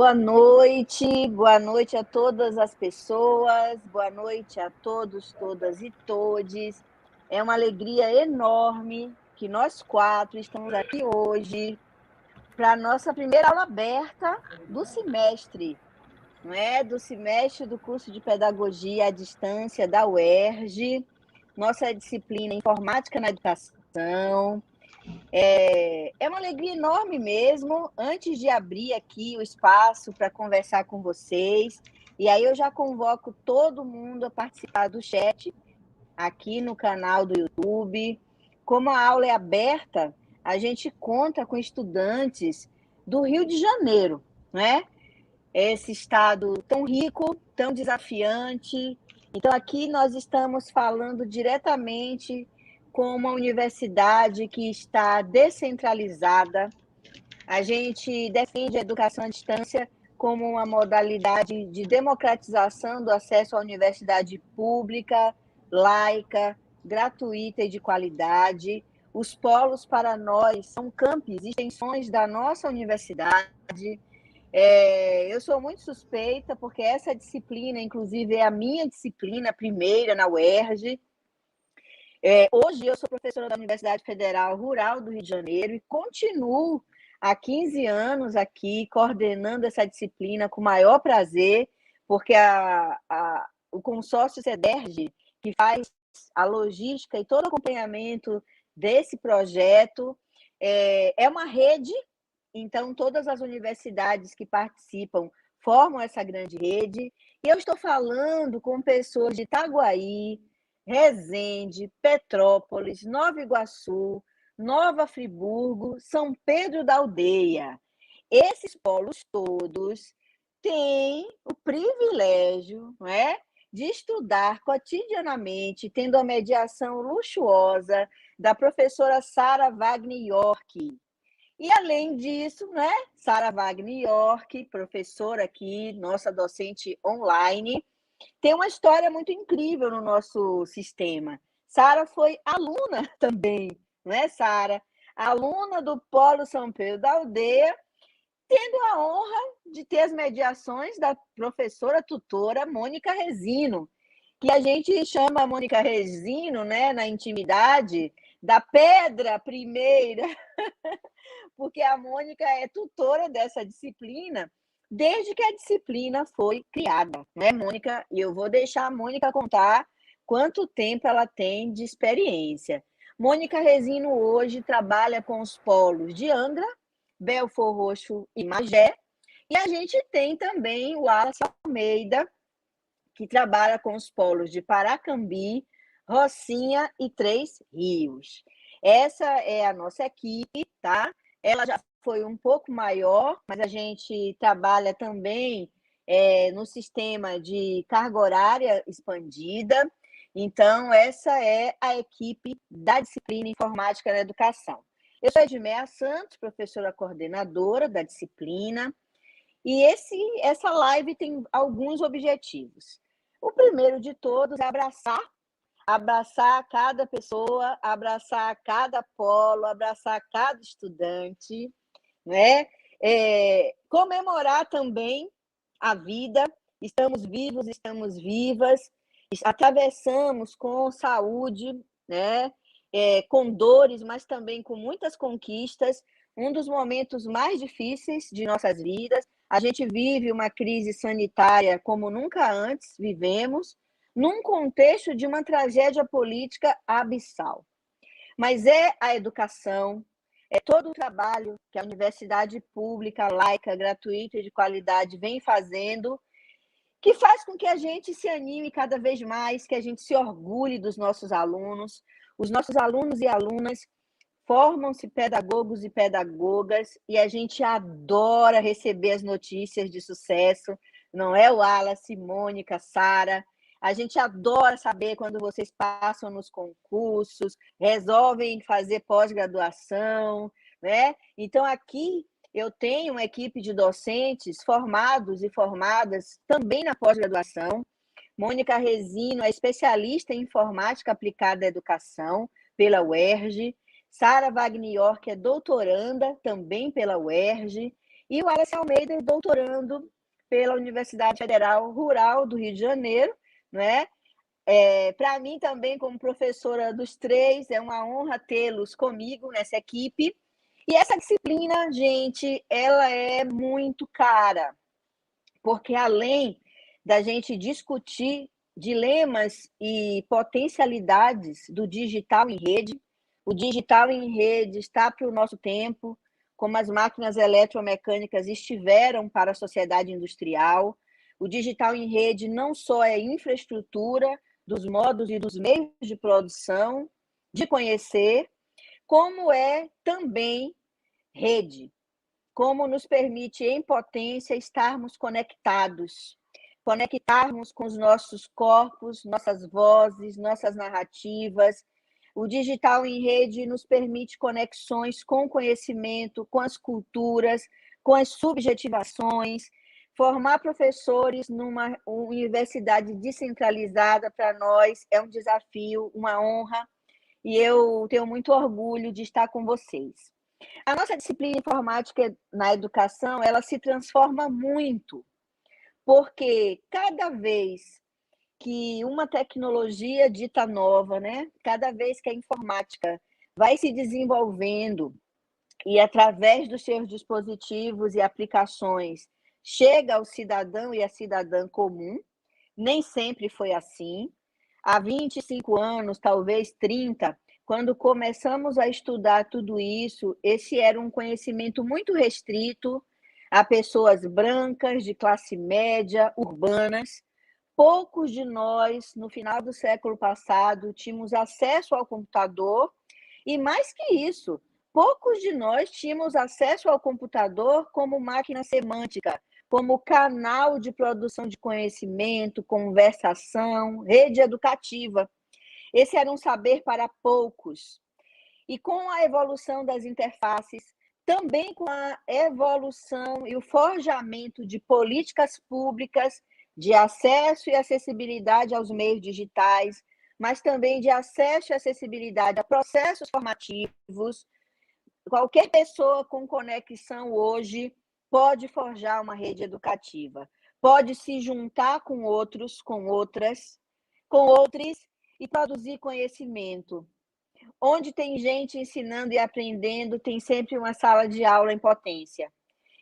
Boa noite a todas as pessoas, boa noite a todos, todas e todes. É uma alegria enorme que nós quatro estamos aqui hoje para a nossa primeira aula aberta do semestre, não é? Do semestre do curso de Pedagogia à Distância da UERJ, nossa disciplina Informática na Educação. É uma alegria enorme mesmo, antes de abrir aqui o espaço para conversar com vocês, e aí eu já convoco todo mundo a participar do chat aqui no canal do YouTube. Como a aula é aberta, a gente conta com estudantes do Rio de Janeiro, né? Esse estado tão rico, tão desafiante. Então, aqui nós estamos falando diretamente com uma universidade que está descentralizada. A gente defende a educação à distância como uma modalidade de democratização do acesso à universidade pública, laica, gratuita e de qualidade. Os polos para nós são campos, extensões da nossa universidade. Eu sou muito suspeita, porque essa disciplina, inclusive, é a minha disciplina primeira na UERJ. Hoje eu sou professora da Universidade Federal Rural do Rio de Janeiro e continuo há 15 anos aqui coordenando essa disciplina com o maior prazer, porque o consórcio CEDERJ, que faz a logística e todo o acompanhamento desse projeto, é uma rede. Então, todas as universidades que participam formam essa grande rede. E eu estou falando com pessoas de Itaguaí, Resende, Petrópolis, Nova Iguaçu, Nova Friburgo, São Pedro da Aldeia. Esses polos todos têm o privilégio, não é, de estudar cotidianamente, tendo a mediação luxuosa da professora Sara Wagner York. E, além disso, né, Sara Wagner York, professora aqui, nossa docente online, tem uma história muito incrível no nosso sistema. Sara foi aluna também, não é, Sara? Aluna do Polo São Pedro da Aldeia, tendo a honra de ter as mediações da professora tutora Mônica Resino, que a gente chama a Mônica Resino, né, na intimidade, da pedra primeira, porque a Mônica é tutora dessa disciplina desde que a disciplina foi criada, né, Mônica? E eu vou deixar a Mônica contar quanto tempo ela tem de experiência. Mônica Resino hoje trabalha com os polos de Angra, Belford Roxo e Magé, e a gente tem também o Wallace Almeida, que trabalha com os polos de Paracambi, Rocinha e Três Rios. Essa é a nossa equipe, tá? Ela já foi um pouco maior, mas a gente trabalha também no sistema de carga horária expandida. Então, essa é a equipe da disciplina Informática na Educação. Eu sou Edmeia Santos, professora coordenadora da disciplina, e essa live tem alguns objetivos. O primeiro de todos é abraçar cada pessoa, abraçar cada polo, abraçar cada estudante, né? Comemorar também a vida. Estamos vivos, estamos vivas, atravessamos com saúde, né? Com dores, mas também com muitas conquistas, um dos momentos mais difíceis de nossas vidas. A gente vive uma crise sanitária como nunca antes vivemos, num contexto de uma tragédia política abissal. Mas é a educação, é todo o trabalho que a universidade pública, laica, gratuita e de qualidade vem fazendo, que faz com que a gente se anime cada vez mais, que a gente se orgulhe dos nossos alunos. Os nossos alunos e alunas formam-se pedagogos e pedagogas, e a gente adora receber as notícias de sucesso, não é, Wallace, Mônica, Sara? A gente adora saber quando vocês passam nos concursos, resolvem fazer pós-graduação, né? Então, aqui eu tenho uma equipe de docentes formados e formadas também na pós-graduação. Mônica Resino é especialista em informática aplicada à educação pela UERJ. Sara Wagner York é doutoranda também pela UERJ. e o Wallace Almeida, doutorando pela Universidade Federal Rural do Rio de Janeiro, né? Para mim também, como professora dos três, é uma honra tê-los comigo nessa equipe. E essa disciplina, gente, ela é muito cara, porque além da gente discutir dilemas e potencialidades do digital em rede, o digital em rede está para o nosso tempo, como as máquinas eletromecânicas estiveram para a sociedade industrial. O digital em rede não só é infraestrutura dos modos e dos meios de produção, de conhecer, como é também rede, como nos permite, em potência, estarmos conectados com os nossos corpos, nossas vozes, nossas narrativas. O digital em rede nos permite conexões com o conhecimento, com as culturas, com as subjetivações. Formar professores numa universidade descentralizada, para nós, é um desafio, uma honra, e eu tenho muito orgulho de estar com vocês. A nossa disciplina informática na educação, ela se transforma muito, porque cada vez que uma tecnologia dita nova, né? Cada vez que a informática vai se desenvolvendo e através dos seus dispositivos e aplicações chega ao cidadão e à cidadã comum, nem sempre foi assim. Há 25 anos, talvez 30, quando começamos a estudar tudo isso, esse era um conhecimento muito restrito a pessoas brancas, de classe média, urbanas. Poucos de nós, no final do século passado, tínhamos acesso ao computador, e mais que isso, poucos de nós tínhamos acesso ao computador como máquina semântica, como canal de produção de conhecimento, conversação, rede educativa. Esse era um saber para poucos. E com a evolução das interfaces, também com a evolução e o forjamento de políticas públicas de acesso e acessibilidade aos meios digitais, mas também de acesso e acessibilidade a processos formativos, qualquer pessoa com conexão hoje pode forjar uma rede educativa, pode se juntar com outros, com outras, com outros e produzir conhecimento. Onde tem gente ensinando e aprendendo, tem sempre uma sala de aula em potência.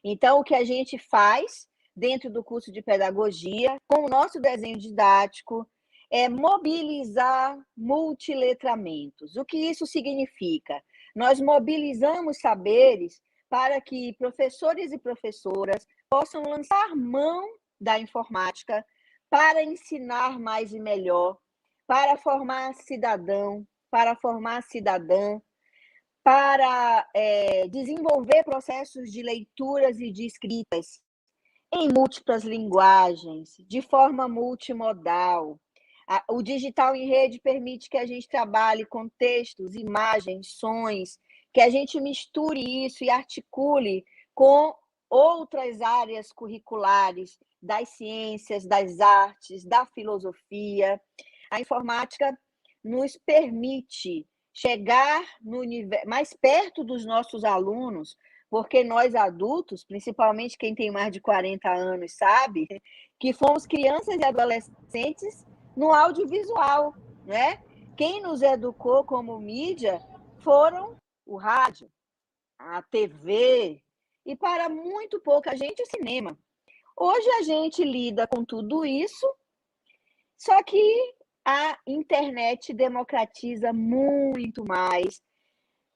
Então, o que a gente faz dentro do curso de pedagogia, com o nosso desenho didático, é mobilizar multiletramentos. O que isso significa? Nós mobilizamos saberes para que professores e professoras possam lançar mão da informática para ensinar mais e melhor, para formar cidadão, para formar cidadã, para desenvolver processos de leituras e de escritas em múltiplas linguagens, de forma multimodal. O digital em rede permite que a gente trabalhe com textos, imagens, sons, que a gente misture isso e articule com outras áreas curriculares das ciências, das artes, da filosofia. A informática nos permite chegar mais perto dos nossos alunos, porque nós adultos, principalmente quem tem mais de 40 anos, sabe que fomos crianças e adolescentes no audiovisual, né? Quem nos educou como mídia foram o rádio, a TV e, para muito pouca gente, o cinema. Hoje a gente lida com tudo isso, só que a internet democratiza muito mais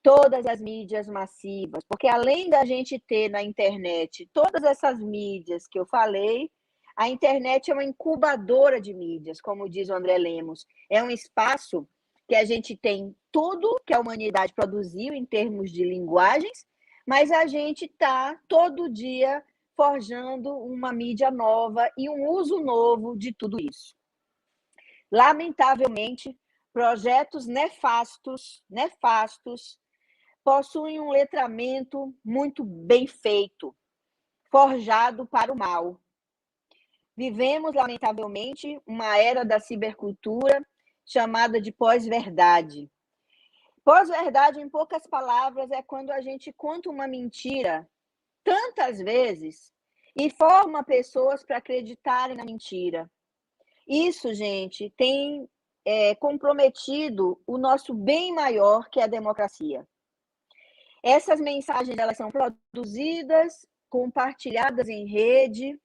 todas as mídias massivas, porque além da gente ter na internet todas essas mídias que eu falei, a internet é uma incubadora de mídias, como diz o André Lemos. É um espaço que a gente tem tudo que a humanidade produziu em termos de linguagens, mas a gente está todo dia forjando uma mídia nova e um uso novo de tudo isso. Lamentavelmente, projetos nefastos possuem um letramento muito bem feito, forjado para o mal. Vivemos, lamentavelmente, uma era da cibercultura chamada de pós-verdade. Pós-verdade, em poucas palavras, é quando a gente conta uma mentira tantas vezes e forma pessoas para acreditarem na mentira. Isso, gente, tem comprometido o nosso bem maior, que é a democracia. Essas mensagens, elas são produzidas, compartilhadas em rede,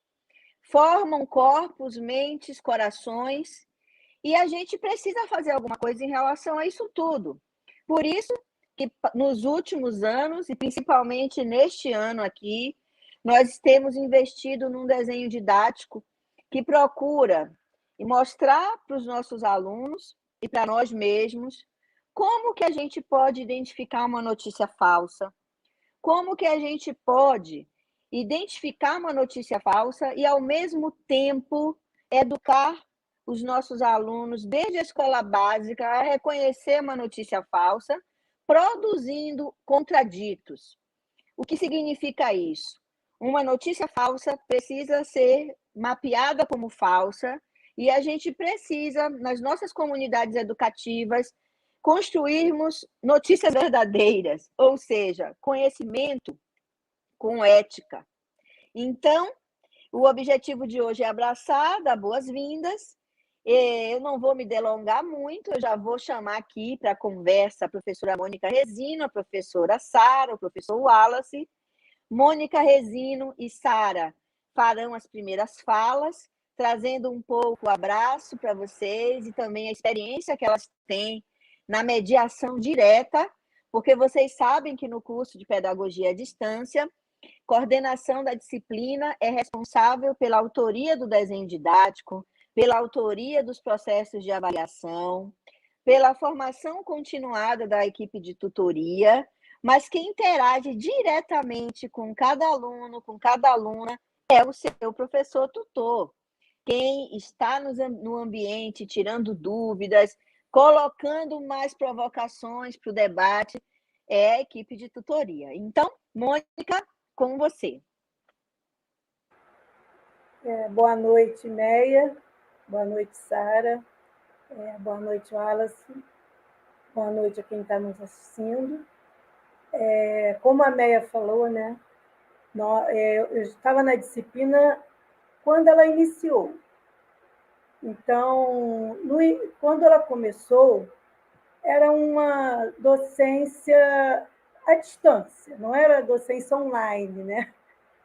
formam corpos, mentes, corações, e a gente precisa fazer alguma coisa em relação a isso tudo. Por isso que nos últimos anos, e principalmente neste ano aqui, nós temos investido num desenho didático que procura mostrar para os nossos alunos e para nós mesmos como que a gente pode identificar uma notícia falsa, como que a gente pode identificar uma notícia falsa e, ao mesmo tempo, educar os nossos alunos, desde a escola básica, a reconhecer uma notícia falsa, produzindo contraditos. O que significa isso? Uma notícia falsa precisa ser mapeada como falsa e a gente precisa, nas nossas comunidades educativas, construirmos notícias verdadeiras, ou seja, conhecimento com ética. Então, o objetivo de hoje é abraçar, dar boas-vindas. Eu não vou me delongar muito, eu já vou chamar aqui para a conversa a professora Mônica Resino, a professora Sara, o professor Wallace. Mônica Resino e Sara farão as primeiras falas, trazendo um pouco o abraço para vocês e também a experiência que elas têm na mediação direta, porque vocês sabem que no curso de Pedagogia à Distância, coordenação da disciplina é responsável pela autoria do desenho didático, pela autoria dos processos de avaliação, pela formação continuada da equipe de tutoria, mas quem interage diretamente com cada aluno, com cada aluna, é o seu professor tutor. Quem está no ambiente, tirando dúvidas, colocando mais provocações para o debate, é a equipe de tutoria. Então, Mônica, com você. Boa noite, Neia. Boa noite, Sara. Boa noite, Wallace. Boa noite a quem está nos assistindo. Como a Neia falou, né? Eu estava na disciplina quando ela iniciou. Então, quando ela começou, era uma docência à distância, não era docência online, né?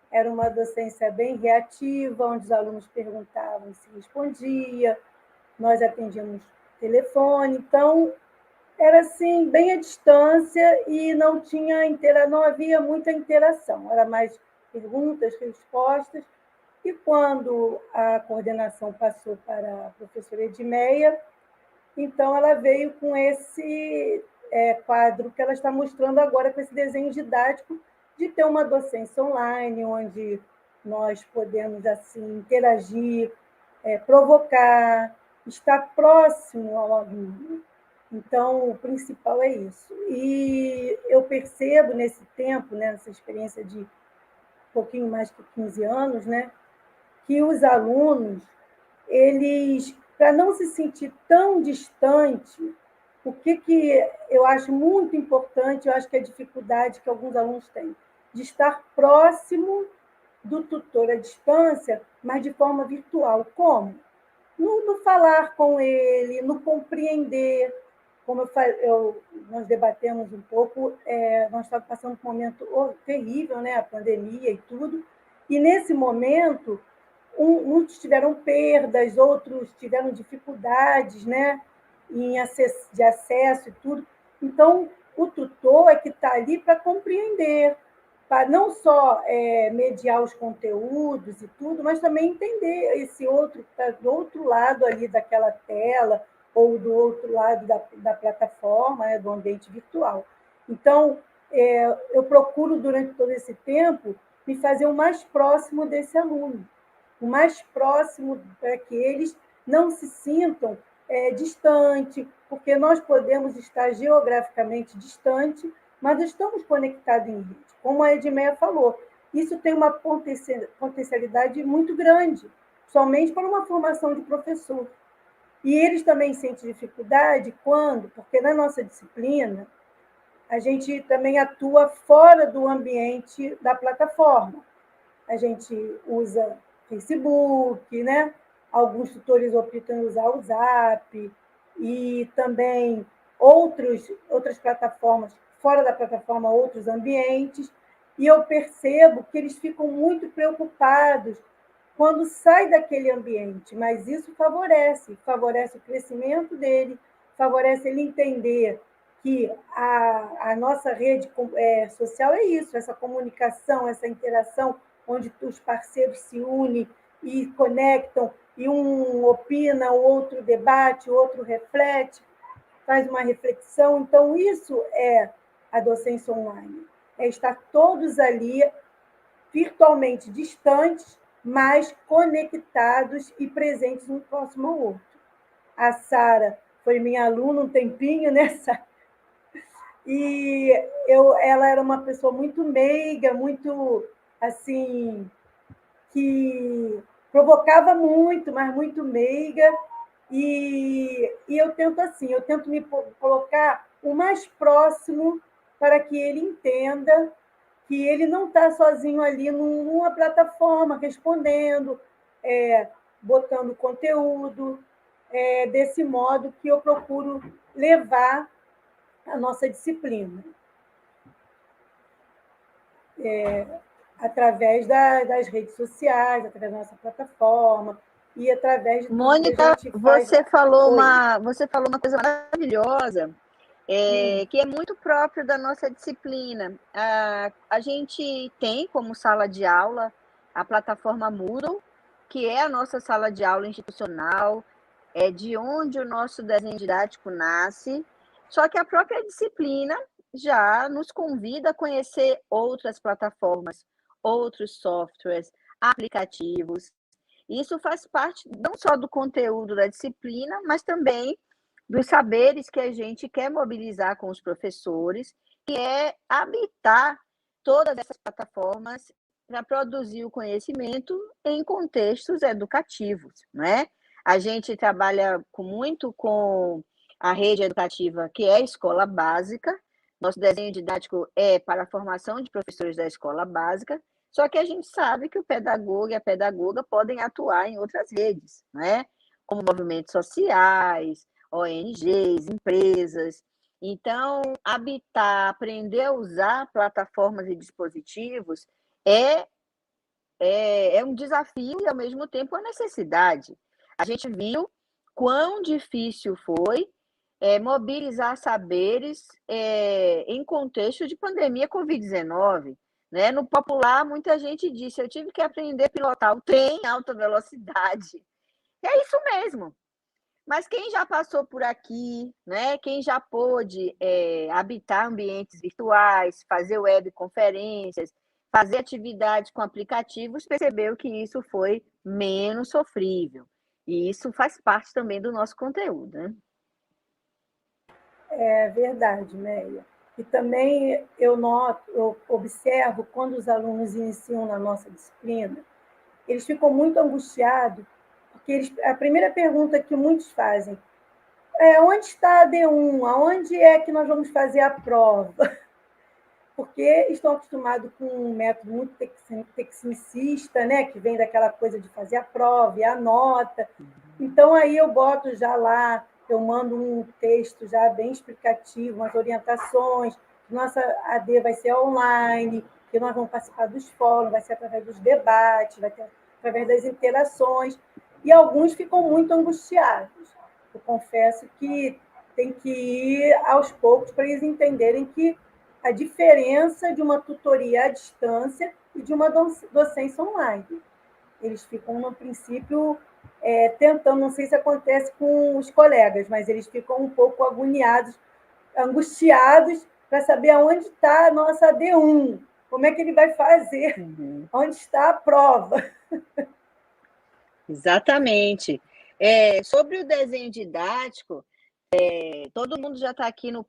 Era uma docência bem reativa, onde os alunos perguntavam e se respondia, nós atendíamos telefone, então era assim, bem à distância e não havia muita interação, era mais perguntas, respostas. E quando a coordenação passou para a professora Edmeia, então ela veio com esse quadro que ela está mostrando agora, com esse desenho didático, de ter uma docência online, onde nós podemos assim interagir, provocar, estar próximo ao aluno. Então, o principal é isso. E eu percebo nesse tempo, né, nessa experiência de um pouquinho mais que 15 anos, né, que os alunos, eles, para não se sentir tão distante, o que eu acho muito importante, eu acho que é a dificuldade que alguns alunos têm, de estar próximo do tutor à distância, mas de forma virtual. Como? No falar com ele, no compreender. Como nós debatemos um pouco, nós estávamos passando por um momento terrível, né? A pandemia e tudo, e nesse momento, muitos tiveram perdas, outros tiveram dificuldades, né? De acesso e tudo. Então, o tutor é que está ali para compreender, para não só mediar os conteúdos e tudo, mas também entender esse outro que está do outro lado ali daquela tela ou do outro lado da plataforma, né, do ambiente virtual. Então, eu procuro, durante todo esse tempo, me fazer o mais próximo desse aluno, o mais próximo para que eles não se sintam distantes, porque nós podemos estar geograficamente distante, mas estamos conectados em rede. Como a Edmeia falou, isso tem uma potencialidade muito grande, somente para uma formação de professor. E eles também sentem dificuldade porque na nossa disciplina, a gente também atua fora do ambiente da plataforma. A gente usa Facebook, né? Alguns tutores optam em usar o Zap, e também outras plataformas, fora da plataforma, outros ambientes, e eu percebo que eles ficam muito preocupados quando sai daquele ambiente, mas isso favorece o crescimento dele, favorece ele entender que a nossa rede social é isso, essa comunicação, essa interação, onde os parceiros se unem e conectam, e um opina, o outro debate, o outro reflete, faz uma reflexão. Então, isso é a docência online, é estar todos ali, virtualmente distantes, mas conectados e presentes um próximo ao outro. A Sara foi minha aluna um tempinho, né, Sara? E ela era uma pessoa muito meiga, muito, assim, que provocava muito, mas muito meiga. E eu tento assim, eu tento me colocar o mais próximo para que ele entenda que ele não está sozinho ali numa plataforma respondendo, botando conteúdo, desse modo que eu procuro levar a nossa disciplina. Através das redes sociais, através da nossa plataforma, e através de tudo Mônica, que a gente faz. você falou uma coisa maravilhosa, que é muito próprio da nossa disciplina. A gente tem como sala de aula a plataforma Moodle, que é a nossa sala de aula institucional, é de onde o nosso desenho didático nasce, só que a própria disciplina já nos convida a conhecer outras plataformas, outros softwares, aplicativos. Isso faz parte não só do conteúdo da disciplina, mas também dos saberes que a gente quer mobilizar com os professores, que é habitar todas essas plataformas para produzir o conhecimento em contextos educativos, né? A gente trabalha muito com a rede educativa, que é a escola básica. Nosso desenho didático é para a formação de professores da escola básica, só que a gente sabe que o pedagogo e a pedagoga podem atuar em outras redes, né? Como movimentos sociais, ONGs, empresas. Então, habitar, aprender a usar plataformas e dispositivos é um desafio e, ao mesmo tempo, uma necessidade. A gente viu quão difícil foi mobilizar saberes em contexto de pandemia Covid-19. Né? No popular, muita gente disse, eu tive que aprender a pilotar o trem em alta velocidade. E é isso mesmo. Mas quem já passou por aqui, né? Quem já pôde habitar ambientes virtuais, fazer webconferências, fazer atividades com aplicativos, percebeu que isso foi menos sofrível. E isso faz parte também do nosso conteúdo, né? É verdade, Meia. E também eu observo, quando os alunos iniciam na nossa disciplina, eles ficam muito angustiados, porque a primeira pergunta que muitos fazem é: onde está a D1? Aonde é que nós vamos fazer a prova? Porque estão acostumados com um método muito tecnicista, né? Que vem daquela coisa de fazer a prova e a nota. Então, aí eu boto já lá, eu mando um texto já bem explicativo, umas orientações, que nossa AD vai ser online, que nós vamos participar dos fóruns, vai ser através dos debates, vai ser através das interações, e alguns ficam muito angustiados. Eu confesso que tem que ir aos poucos para eles entenderem que a diferença de uma tutoria à distância e de uma docência online. Eles ficam, no princípio, tentando, não sei se acontece com os colegas, mas eles ficam um pouco agoniados, angustiados, para saber aonde está a nossa D1, como é que ele vai fazer, onde está a prova. Exatamente. Sobre o desenho didático, todo mundo já está aqui no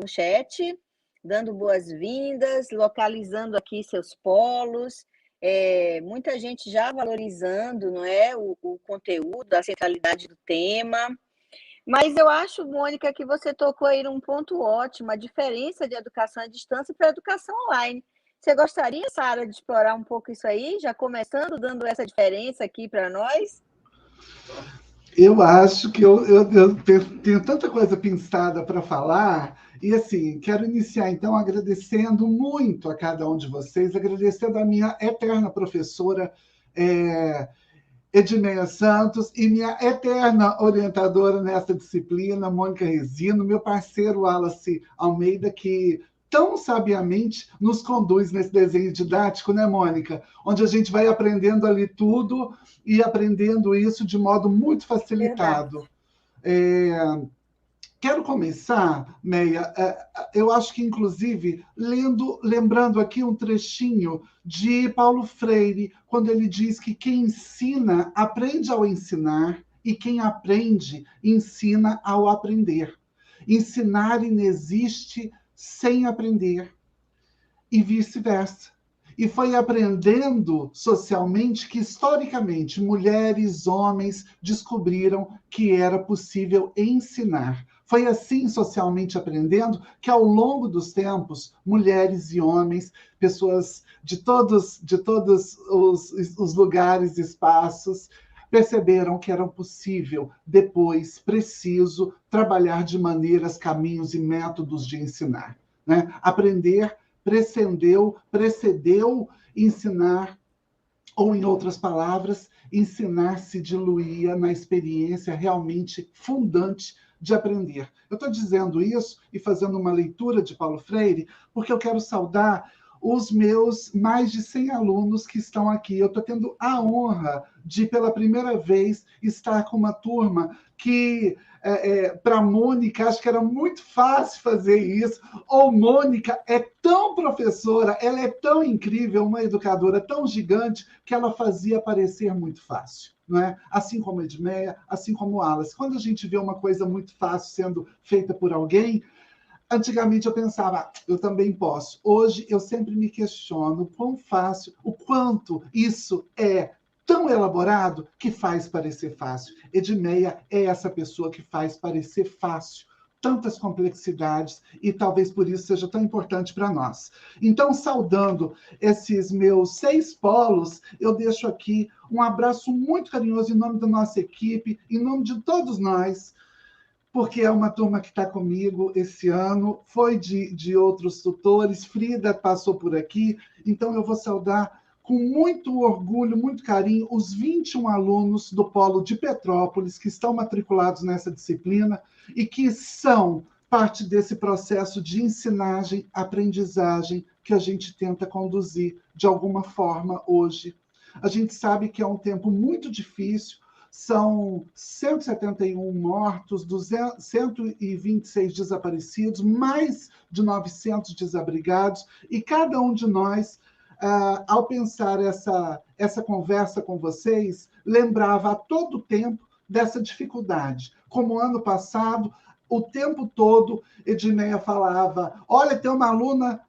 chat, dando boas-vindas, localizando aqui seus polos, muita gente já valorizando, não é, o conteúdo, a centralidade do tema. Mas eu acho, Mônica, que você tocou aí num ponto ótimo, a diferença de educação à distância para a educação online. Você gostaria, Sara, de explorar um pouco isso aí, já começando dando essa diferença aqui para nós? Eu acho que eu tenho tanta coisa pensada para falar, e assim, quero iniciar então agradecendo muito a cada um de vocês, agradecendo a minha eterna professora, Edmeia Santos, e minha eterna orientadora nessa disciplina, Mônica Resino, meu parceiro Wallace Almeida, que tão sabiamente nos conduz nesse desenho didático, né, Mônica? Onde a gente vai aprendendo ali tudo e aprendendo isso de modo muito facilitado. Quero começar, Meia, eu acho que, inclusive, lembrando aqui um trechinho de Paulo Freire, quando ele diz que quem ensina aprende ao ensinar e quem aprende ensina ao aprender. Ensinar inexiste sem aprender e vice-versa. E foi aprendendo socialmente que, historicamente, mulheres, homens descobriram que era possível ensinar. Foi assim, socialmente aprendendo, que ao longo dos tempos, mulheres e homens, pessoas de todos os lugares e espaços, perceberam que era possível, depois, preciso, trabalhar de maneiras, caminhos e métodos de ensinar. Né? Aprender precedeu ensinar, ou, em outras palavras, ensinar se diluía na experiência realmente fundante de aprender. Eu estou dizendo isso e fazendo uma leitura de Paulo Freire, porque eu quero saudar os meus mais de 100 alunos que estão aqui. Eu estou tendo a honra de, pela primeira vez, estar com uma turma que, para a Mônica, acho que era muito fácil fazer isso. Ou Mônica é tão professora, ela é tão incrível, uma educadora tão gigante, que ela fazia parecer muito fácil. Não é? Assim como a Edmeia, assim como o Wallace. Quando a gente vê uma coisa muito fácil sendo feita por alguém, antigamente eu pensava, eu também posso. Hoje eu sempre me questiono o quão fácil, o quanto isso é tão elaborado que faz parecer fácil. Edmeia é essa pessoa que faz parecer fácil tantas complexidades e talvez por isso seja tão importante para nós. Então, saudando esses meus 6 polos, eu deixo aqui um abraço muito carinhoso em nome da nossa equipe, em nome de todos nós, porque é uma turma que está comigo esse ano, foi de outros tutores, Frida passou por aqui, então eu vou saudar com muito orgulho, muito carinho, os 21 alunos do Polo de Petrópolis que estão matriculados nessa disciplina e que são parte desse processo de ensinagem, aprendizagem que a gente tenta conduzir de alguma forma hoje. A gente sabe que é um tempo muito difícil, são 171 mortos, 126 desaparecidos, mais de 900 desabrigados, e cada um de nós, ao pensar essa conversa com vocês, lembrava a todo tempo dessa dificuldade. Como ano passado, o tempo todo, Edmeia falava, olha, tem uma aluna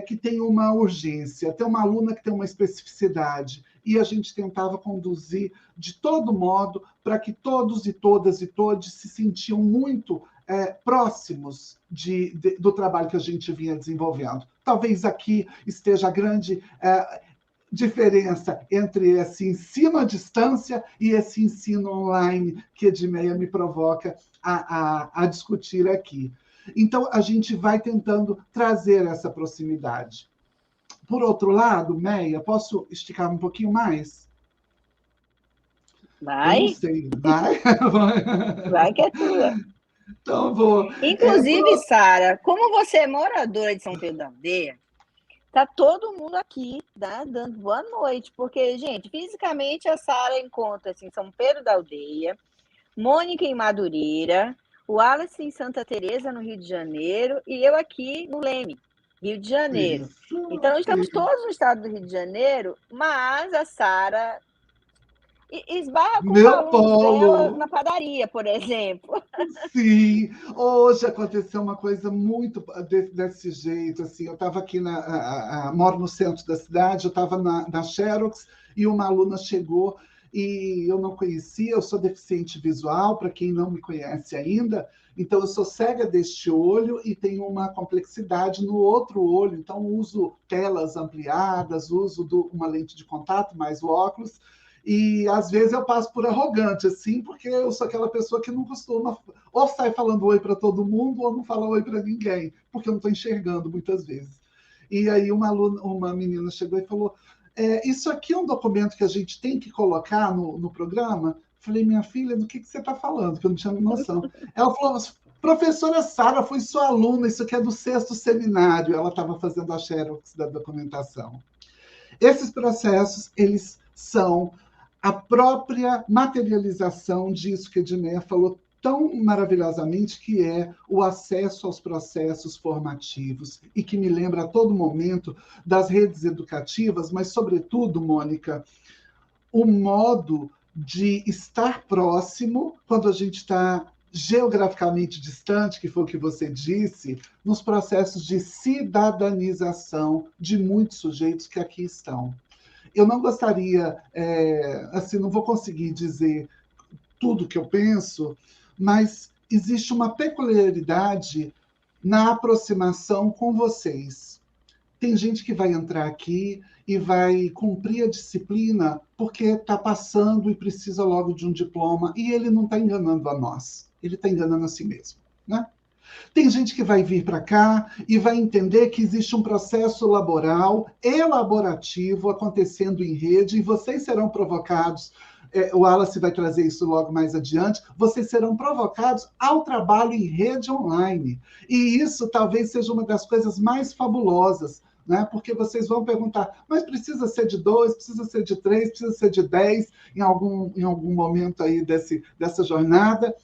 que tem uma urgência, tem uma aluna que tem uma especificidade, e a gente tentava conduzir de todo modo para que todos e todas e todos se sentiam muito próximos do trabalho que a gente vinha desenvolvendo. Talvez aqui esteja a grande diferença entre esse ensino à distância e esse ensino online que Edmeia me provoca a discutir aqui. Então, a gente vai tentando trazer essa proximidade. Por outro lado, Meia, posso esticar um pouquinho mais? Vai. Eu não sei. Vai? Vai que é tua. Então, vou... Inclusive, Sara, como você é moradora de São Pedro da Aldeia, tá todo mundo aqui, tá, dando boa noite, porque, gente, fisicamente a Sara encontra-se em São Pedro da Aldeia, Mônica em Madureira, o Wallace em Santa Teresa, no Rio de Janeiro, e eu aqui no Leme, Rio de Janeiro. Isso, então, estamos todos no estado do Rio de Janeiro, mas a Sara esbarra com os alunos dela na padaria, por exemplo. Sim, hoje aconteceu uma coisa muito desse jeito. Assim, eu estava aqui, moro no centro da cidade, eu estava na Xerox e uma aluna chegou e eu não conhecia. Eu sou deficiente visual, para quem não me conhece ainda, então eu sou cega deste olho e tenho uma complexidade no outro olho, então uso telas ampliadas, uso uma lente de contato, mais o óculos, e às vezes eu passo por arrogante, assim, porque eu sou aquela pessoa que não costuma, ou sai falando oi para todo mundo, ou não fala oi para ninguém, porque eu não estou enxergando muitas vezes. E aí uma menina chegou e falou: isso aqui é um documento que a gente tem que colocar no programa? Falei: minha filha, do que você está falando? Que eu não tinha noção. Ela falou: professora Sara, foi sua aluna, isso aqui é do 6º seminário. Ela estava fazendo a xerox da documentação. Esses processos, eles são a própria materialização disso que a Edmeia falou tão maravilhosamente, que é o acesso aos processos formativos, e que me lembra a todo momento das redes educativas, mas, sobretudo, Mônica, o modo de estar próximo quando a gente está geograficamente distante, que foi o que você disse, nos processos de cidadanização de muitos sujeitos que aqui estão. Eu não gostaria, assim, não vou conseguir dizer tudo que eu penso, mas existe uma peculiaridade na aproximação com vocês. Tem gente que vai entrar aqui e vai cumprir a disciplina porque está passando e precisa logo de um diploma, e ele não está enganando a nós, ele está enganando a si mesmo, né? Tem gente que vai vir para cá e vai entender que existe um processo laboral, elaborativo, acontecendo em rede, e vocês serão provocados, o Wallace vai trazer isso logo mais adiante, vocês serão provocados ao trabalho em rede online. E isso talvez seja uma das coisas mais fabulosas, né? Porque vocês vão perguntar: mas precisa ser de 2, precisa ser de 3, precisa ser de 10 em algum momento aí dessa jornada?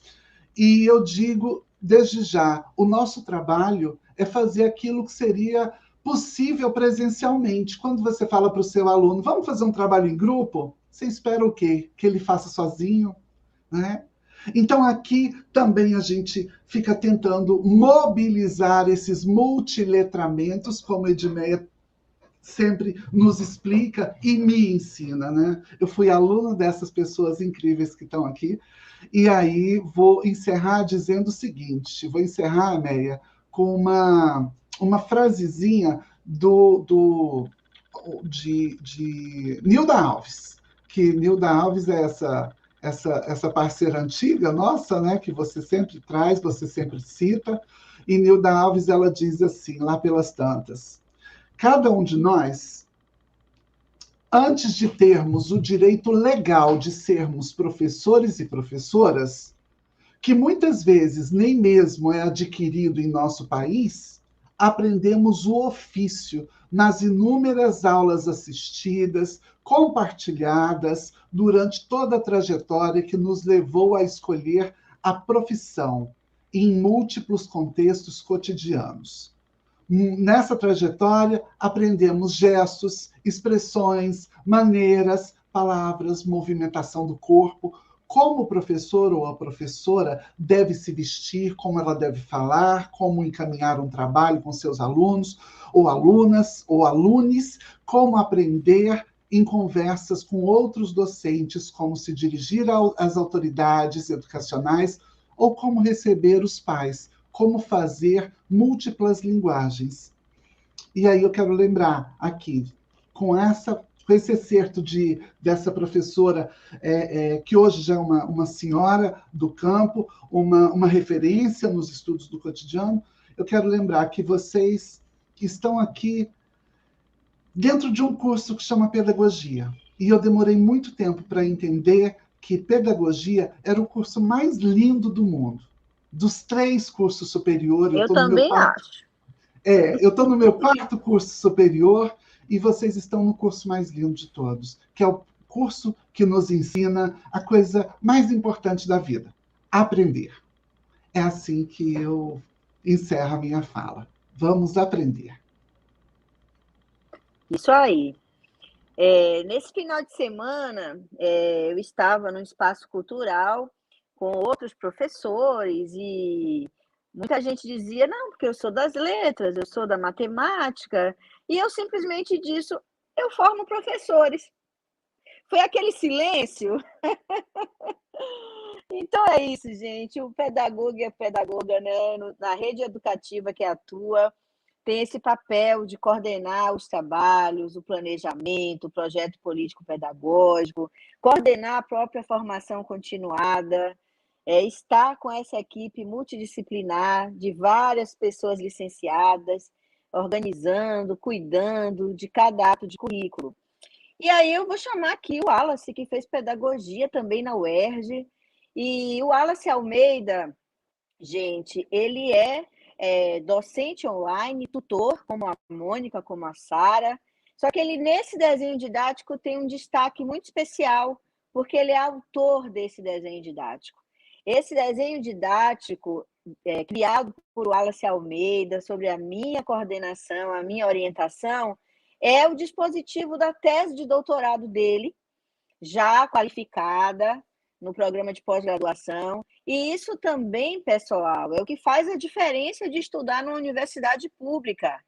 E eu digo, desde já, o nosso trabalho é fazer aquilo que seria possível presencialmente. Quando você fala para o seu aluno: vamos fazer um trabalho em grupo, você espera o quê? Que ele faça sozinho, né? Então, aqui também a gente fica tentando mobilizar esses multiletramentos, como a Edmeia sempre nos explica e me ensina, né? Eu fui aluna dessas pessoas incríveis que estão aqui, e aí vou encerrar dizendo o seguinte, vou encerrar, Meia, com uma frasezinha de Nilda Alves, que Nilda Alves é essa parceira antiga nossa, né, que você sempre traz, você sempre cita, e Nilda Alves, ela diz assim, lá pelas tantas: cada um de nós, antes de termos o direito legal de sermos professores e professoras, que muitas vezes nem mesmo é adquirido em nosso país, aprendemos o ofício nas inúmeras aulas assistidas, compartilhadas durante toda a trajetória que nos levou a escolher a profissão em múltiplos contextos cotidianos. Nessa trajetória, aprendemos gestos, expressões, maneiras, palavras, movimentação do corpo, como o professor ou a professora deve se vestir, como ela deve falar, como encaminhar um trabalho com seus alunos, ou alunas, ou alunos, como aprender em conversas com outros docentes, como se dirigir às autoridades educacionais, ou como receber os pais, como fazer múltiplas linguagens. E aí eu quero lembrar aqui, com esse excerto dessa professora, que hoje já é uma senhora do campo, uma referência nos estudos do cotidiano, eu quero lembrar que vocês estão aqui dentro de um curso que chama Pedagogia. E eu demorei muito tempo para entender que Pedagogia era o curso mais lindo do mundo. Dos 3 cursos superiores, eu também acho. Eu estou no meu 4º curso superior e vocês estão no curso mais lindo de todos, que é o curso que nos ensina a coisa mais importante da vida: aprender. É assim que eu encerro a minha fala. Vamos aprender. Isso aí. Nesse final de semana, eu estava no espaço cultural com outros professores e muita gente dizia: não, porque eu sou das letras, eu sou da matemática, e eu simplesmente disse: eu formo professores. Foi aquele silêncio. Então é isso, gente. O pedagogo e a pedagoga, né, na rede educativa que atua, tem esse papel de coordenar os trabalhos, o planejamento, o projeto político-pedagógico, coordenar a própria formação continuada, estar com essa equipe multidisciplinar de várias pessoas licenciadas, organizando, cuidando de cada ato de currículo. E aí eu vou chamar aqui o Wallace, que fez pedagogia também na UERJ. E o Wallace Almeida, gente, ele é docente online, tutor, como a Mônica, como a Sara. Só que ele, nesse desenho didático, tem um destaque muito especial, porque ele é autor desse desenho didático. Esse desenho didático, criado por Wallace Almeida, sobre a minha coordenação, a minha orientação, é o dispositivo da tese de doutorado dele, já qualificada no programa de pós-graduação. E isso também, pessoal, é o que faz a diferença de estudar numa universidade pública.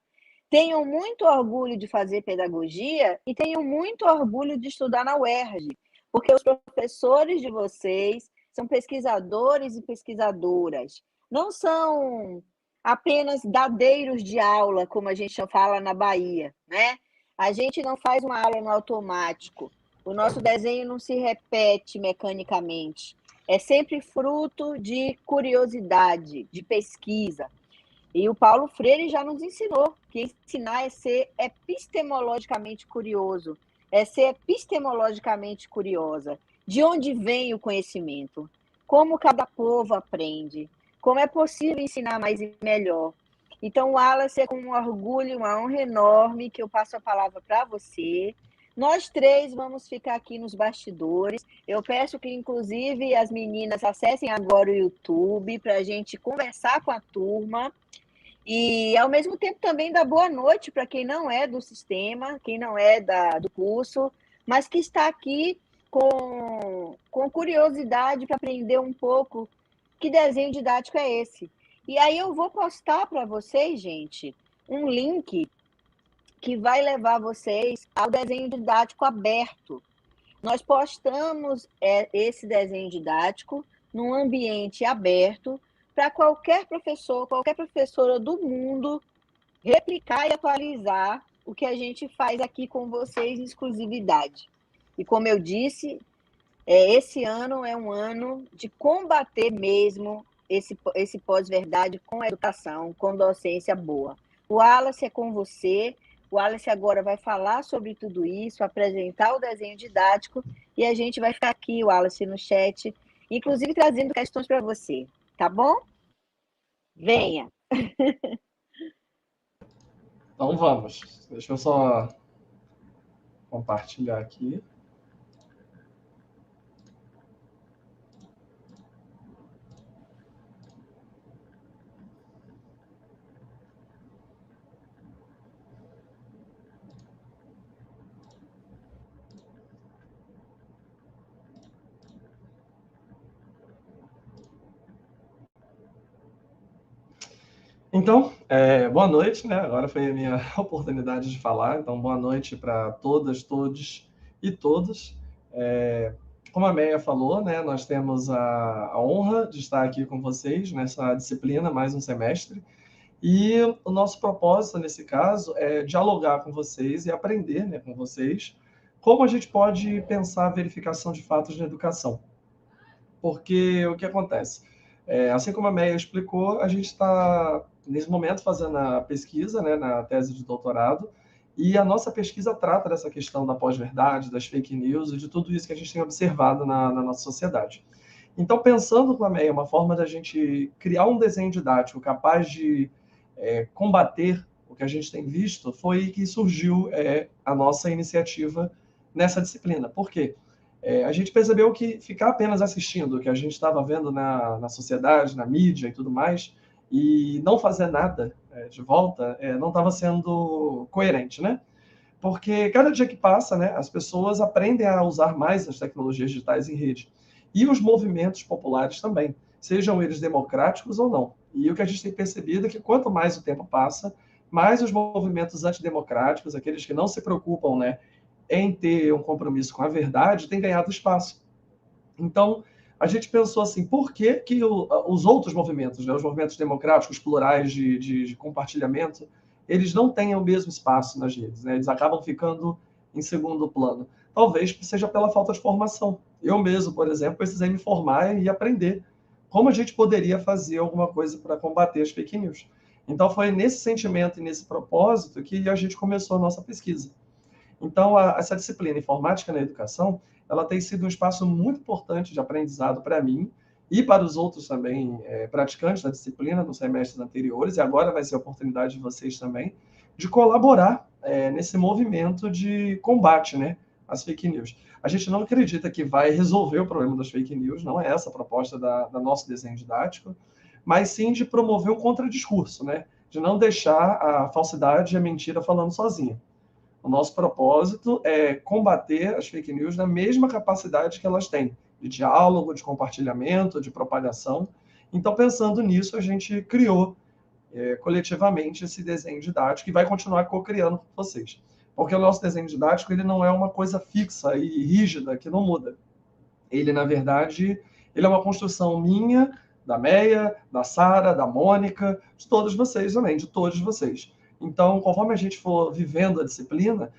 Tenho muito orgulho de fazer pedagogia e tenho muito orgulho de estudar na UERJ, porque os professores de vocês são pesquisadores e pesquisadoras. Não são apenas dadeiros de aula, como a gente fala na Bahia, né? A gente não faz uma aula no automático. O nosso desenho não se repete mecanicamente. É sempre fruto de curiosidade, de pesquisa. E o Paulo Freire já nos ensinou que ensinar é ser epistemologicamente curioso, é ser epistemologicamente curiosa. De onde vem o conhecimento? Como cada povo aprende? Como é possível ensinar mais e melhor? Então, Wallace, é com um orgulho, uma honra enorme que eu passo a palavra para você. Nós três vamos ficar aqui nos bastidores. Eu peço que, inclusive, as meninas acessem agora o YouTube para a gente conversar com a turma. E, ao mesmo tempo, também dar boa noite para quem não é do sistema, quem não é do curso, mas que está aqui com curiosidade para aprender um pouco que desenho didático é esse. E aí eu vou postar para vocês, gente, um link que vai levar vocês ao desenho didático aberto. Nós postamos esse desenho didático num ambiente aberto para qualquer professor, qualquer professora do mundo replicar e atualizar o que a gente faz aqui com vocês em exclusividade. E como eu disse, esse ano é um ano de combater mesmo esse pós-verdade com educação, com docência boa. O Wallace é com você. O Wallace agora vai falar sobre tudo isso, apresentar o desenho didático, e a gente vai ficar aqui, Wallace, no chat, inclusive trazendo questões para você, tá bom? Venha. Então vamos. Deixa eu só compartilhar aqui. Então, boa noite, né? Agora foi a minha oportunidade de falar. Então, boa noite para todas, todos e todos. Como a Meia falou, né? Nós temos a honra de estar aqui com vocês nessa disciplina, mais um semestre. E o nosso propósito, nesse caso, é dialogar com vocês e aprender, né, com vocês como a gente pode pensar a verificação de fatos na educação. Porque o que acontece? Assim como a Meia explicou, a gente está, nesse momento, fazendo a pesquisa, né, na tese de doutorado, e a nossa pesquisa trata dessa questão da pós-verdade, das fake news e de tudo isso que a gente tem observado na nossa sociedade. Então, pensando com a Meia, uma forma da gente criar um desenho didático capaz de combater o que a gente tem visto, foi que surgiu a nossa iniciativa nessa disciplina. Por quê? A gente percebeu que ficar apenas assistindo o que a gente estava vendo na sociedade, na mídia e tudo mais, e não fazer nada de volta, não estava sendo coerente, né? Porque cada dia que passa, né, as pessoas aprendem a usar mais as tecnologias digitais em rede. E os movimentos populares também, sejam eles democráticos ou não. E o que a gente tem percebido é que quanto mais o tempo passa, mais os movimentos antidemocráticos, aqueles que não se preocupam, né, em ter um compromisso com a verdade tem ganhado espaço. Então, a gente pensou assim, por que os outros movimentos, né, os movimentos democráticos plurais de compartilhamento, eles não têm o mesmo espaço nas redes, né? Eles acabam ficando em segundo plano. Talvez seja pela falta de formação. Eu mesmo, por exemplo, precisei me formar e aprender como a gente poderia fazer alguma coisa para combater as fake news. Então, foi nesse sentimento e nesse propósito que a gente começou a nossa pesquisa. Então, essa disciplina informática na educação, ela tem sido um espaço muito importante de aprendizado para mim e para os outros também praticantes da disciplina nos semestres anteriores, e agora vai ser a oportunidade de vocês também, de colaborar nesse movimento de combate, né, às fake news. A gente não acredita que vai resolver o problema das fake news, não é essa a proposta da nosso desenho didático, mas sim de promover um contradiscurso, né, de não deixar a falsidade e a mentira falando sozinha. O nosso propósito é combater as fake news na mesma capacidade que elas têm, de diálogo, de compartilhamento, de propagação. Então, pensando nisso, a gente criou coletivamente esse desenho didático e vai continuar co-criando com vocês. Porque o nosso desenho didático ele não é uma coisa fixa e rígida, que não muda. Ele, na verdade, ele é uma construção minha, da Meia, da Sara, da Mônica, de todos vocês também, de todos vocês. Então, conforme a gente for vivendo a disciplina,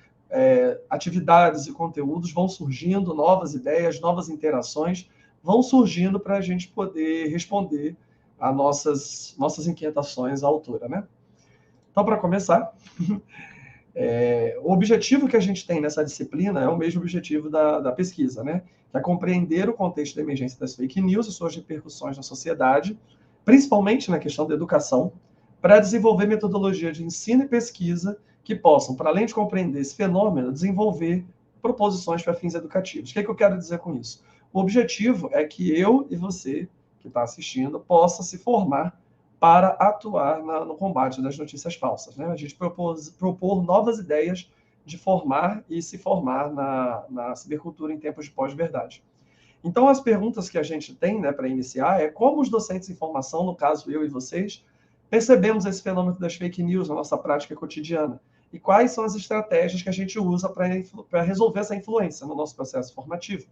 atividades e conteúdos vão surgindo, novas ideias, novas interações vão surgindo para a gente poder responder a nossas inquietações à altura, né? Então, para começar, o objetivo que a gente tem nessa disciplina é o mesmo objetivo da pesquisa, né? Que é compreender o contexto da emergência das fake news e suas repercussões na sociedade, principalmente na questão da educação, para desenvolver metodologia de ensino e pesquisa que possam, para além de compreender esse fenômeno, desenvolver proposições para fins educativos. O que eu quero dizer com isso? O objetivo é que eu e você, que está assistindo, possa se formar para atuar no combate das notícias falsas, né? A gente propor novas ideias de formar e se formar na cibercultura em tempos de pós-verdade. Então, as perguntas que a gente tem, né, para iniciar é como os docentes em formação, no caso eu e vocês, percebemos esse fenômeno das fake news na nossa prática cotidiana e quais são as estratégias que a gente usa para resolver essa influência no nosso processo formativo.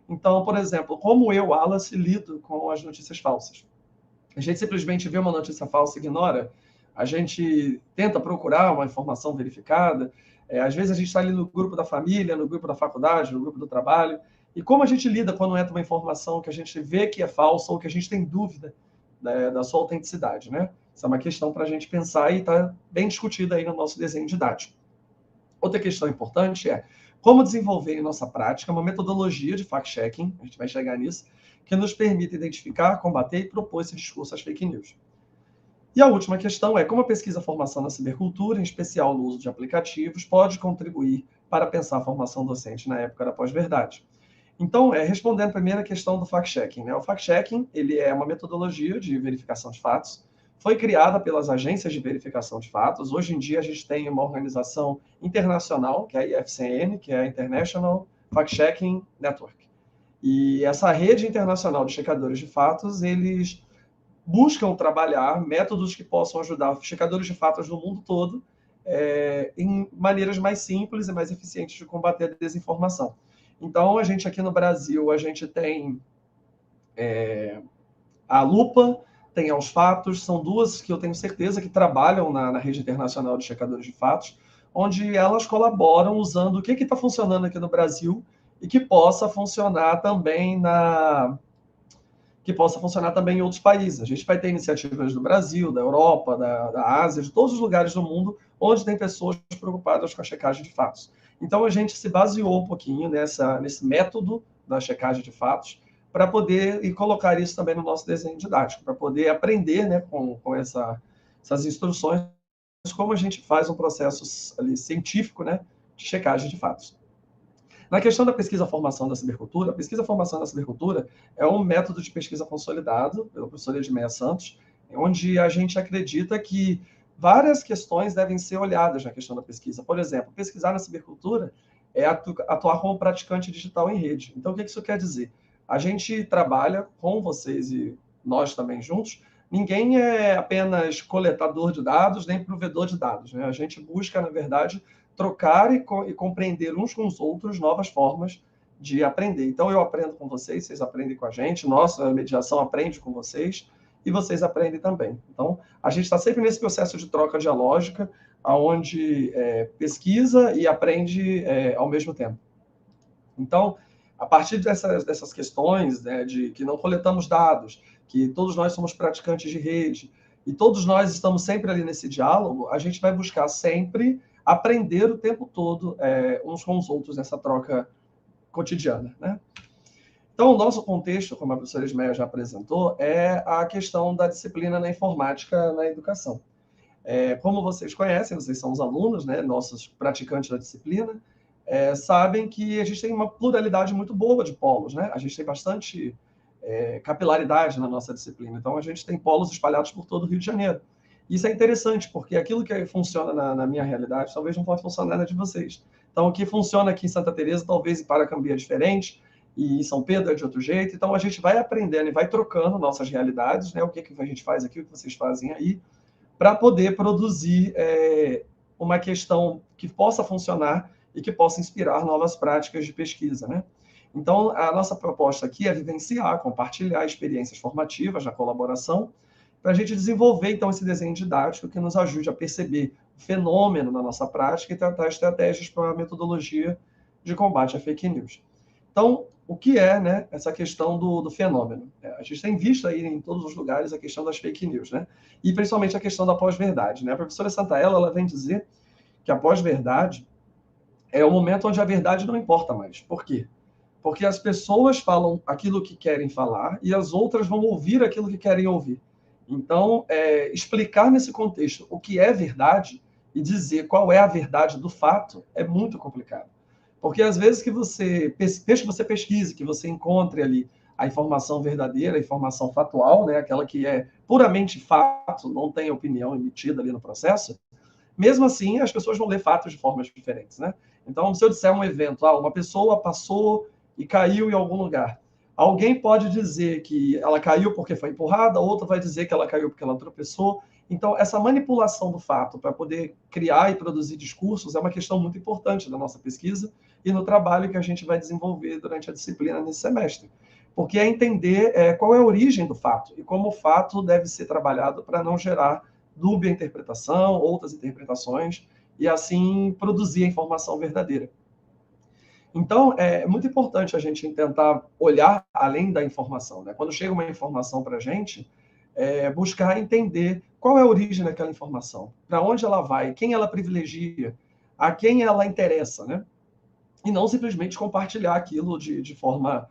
Então, por exemplo, como eu, Wallace, lido com as notícias falsas? A gente simplesmente vê uma notícia falsa e ignora? A gente tenta procurar uma informação verificada? Às vezes a gente está ali no grupo da família, no grupo da faculdade, no grupo do trabalho. E como a gente lida quando entra uma informação que a gente vê que é falsa ou que a gente tem dúvida da sua autenticidade, né? Essa é uma questão para a gente pensar e está bem discutida aí no nosso desenho didático. Outra questão importante é como desenvolver em nossa prática uma metodologia de fact-checking, a gente vai chegar nisso, que nos permita identificar, combater e propor esse discurso às fake news. E a última questão é como a pesquisa-formação na cibercultura, em especial no uso de aplicativos, pode contribuir para pensar a formação docente na época da pós-verdade. Então, respondendo a primeira questão do fact-checking, né? O fact-checking ele é uma metodologia de verificação de fatos, foi criada pelas agências de verificação de fatos. Hoje em dia, a gente tem uma organização internacional, que é a IFCN, que é a International Fact-Checking Network. E essa rede internacional de checadores de fatos, eles buscam trabalhar métodos que possam ajudar checadores de fatos no mundo todo em maneiras mais simples e mais eficientes de combater a desinformação. Então, a gente aqui no Brasil, a gente tem a Lupa, tem aos Fatos, são duas que eu tenho certeza que trabalham na rede internacional de checadores de fatos, onde elas colaboram usando o que está funcionando aqui no Brasil e que possa funcionar também em outros países. A gente vai ter iniciativas do Brasil, da Europa, da Ásia, de todos os lugares do mundo onde tem pessoas preocupadas com a checagem de fatos. Então, a gente se baseou um pouquinho nesse método da checagem de fatos para poder colocar isso também no nosso desenho didático, para poder aprender, né, com essas instruções, como a gente faz um processo ali, científico, né, de checagem de fatos. Na questão da pesquisa-formação da cibercultura, a pesquisa-formação da cibercultura é um método de pesquisa consolidado pela professora Edmeia Santos, onde a gente acredita que várias questões devem ser olhadas na questão da pesquisa. Por exemplo, pesquisar na cibercultura é atuar como praticante digital em rede. Então, o que isso quer dizer? A gente trabalha com vocês e nós também juntos. Ninguém é apenas coletador de dados, nem provedor de dados, né? A gente busca, na verdade, trocar e compreender uns com os outros novas formas de aprender. Então, eu aprendo com vocês, vocês aprendem com a gente, nossa mediação aprende com vocês, e vocês aprendem também. Então, a gente está sempre nesse processo de troca dialógica, onde pesquisa e aprende ao mesmo tempo. Então, a partir dessas questões, né, de que não coletamos dados, que todos nós somos praticantes de rede, e todos nós estamos sempre ali nesse diálogo, a gente vai buscar sempre aprender o tempo todo uns com os outros nessa troca cotidiana, né? Então, o nosso contexto, como a professora Isméia já apresentou, é a questão da disciplina na informática na educação. Como vocês conhecem, vocês são os alunos, né, nossos praticantes da disciplina, sabem que a gente tem uma pluralidade muito boa de polos, né? A gente tem bastante capilaridade na nossa disciplina. Então, a gente tem polos espalhados por todo o Rio de Janeiro. Isso é interessante, porque aquilo que funciona na minha realidade talvez não possa funcionar na de vocês. Então, o que funciona aqui em Santa Teresa, talvez em Paracambi é diferente, e em São Pedro é de outro jeito. Então, a gente vai aprendendo e vai trocando nossas realidades, né? O que a gente faz aqui, o que vocês fazem aí, para poder produzir uma questão que possa funcionar e que possa inspirar novas práticas de pesquisa, né? Então, a nossa proposta aqui é vivenciar, compartilhar experiências formativas na colaboração, para a gente desenvolver, então, esse desenho didático que nos ajude a perceber o fenômeno na nossa prática e tratar estratégias para a metodologia de combate à fake news. Então, o que é, né, essa questão do fenômeno? A gente tem visto aí em todos os lugares a questão das fake news, né? E principalmente a questão da pós-verdade, né? A professora Santaella, ela vem dizer que a pós-verdade é o momento onde a verdade não importa mais. Por quê? Porque as pessoas falam aquilo que querem falar e as outras vão ouvir aquilo que querem ouvir. Então, explicar nesse contexto o que é verdade e dizer qual é a verdade do fato é muito complicado. Porque às vezes que você pesquise, que você encontre ali a informação verdadeira, a informação fatual, né, aquela que é puramente fato, não tem opinião emitida ali no processo, mesmo assim as pessoas vão ler fatos de formas diferentes, né? Então, se eu disser um evento, uma pessoa passou e caiu em algum lugar, alguém pode dizer que ela caiu porque foi empurrada, outra vai dizer que ela caiu porque ela tropeçou. Então, essa manipulação do fato para poder criar e produzir discursos é uma questão muito importante da nossa pesquisa e no trabalho que a gente vai desenvolver durante a disciplina nesse semestre. Porque é entender qual é a origem do fato e como o fato deve ser trabalhado para não gerar dúbia interpretação, outras interpretações, e assim produzir a informação verdadeira. Então, é muito importante a gente tentar olhar além da informação, né? Quando chega uma informação para a gente, buscar entender qual é a origem daquela informação, para onde ela vai, quem ela privilegia, a quem ela interessa, né? E não simplesmente compartilhar aquilo de forma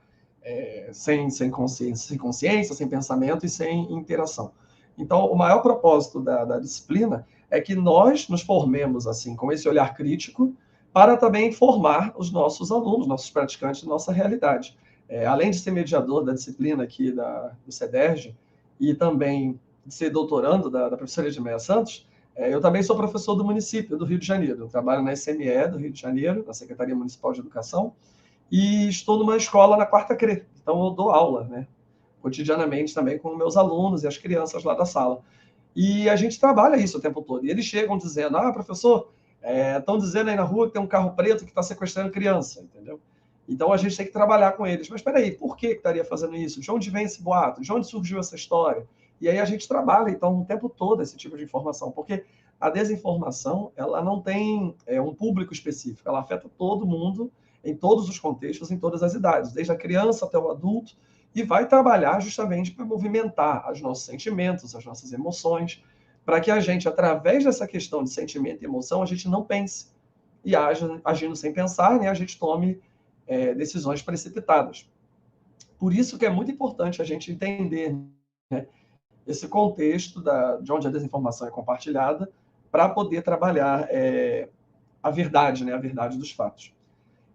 sem consciência, sem pensamento e sem interação. Então, o maior propósito da disciplina é que nós nos formemos assim, com esse olhar crítico, para também formar os nossos alunos, nossos praticantes da nossa realidade. Além de ser mediador da disciplina aqui do CEDERJ e também de ser doutorando da professora Edmeia Santos, eu também sou professor do município do Rio de Janeiro. Eu trabalho na SME do Rio de Janeiro, na Secretaria Municipal de Educação, e estou numa escola na Quarta CRE. Então, eu dou aula, né, cotidianamente também com meus alunos e as crianças lá da sala. E a gente trabalha isso o tempo todo. E eles chegam dizendo, professor, estão dizendo aí na rua que tem um carro preto que está sequestrando criança, entendeu? Então, a gente tem que trabalhar com eles. Mas, espera aí, por que estaria fazendo isso? De onde vem esse boato? De onde surgiu essa história? E aí a gente trabalha, então, o tempo todo esse tipo de informação. Porque a desinformação, ela não tem um público específico. Ela afeta todo mundo, em todos os contextos, em todas as idades. Desde a criança até o adulto. E vai trabalhar justamente para movimentar os nossos sentimentos, as nossas emoções, para que a gente, através dessa questão de sentimento e emoção, a gente não pense. E agindo sem pensar, né, a gente tome decisões precipitadas. Por isso que é muito importante a gente entender, né, esse contexto de onde a desinformação é compartilhada, para poder trabalhar a verdade, né, a verdade dos fatos.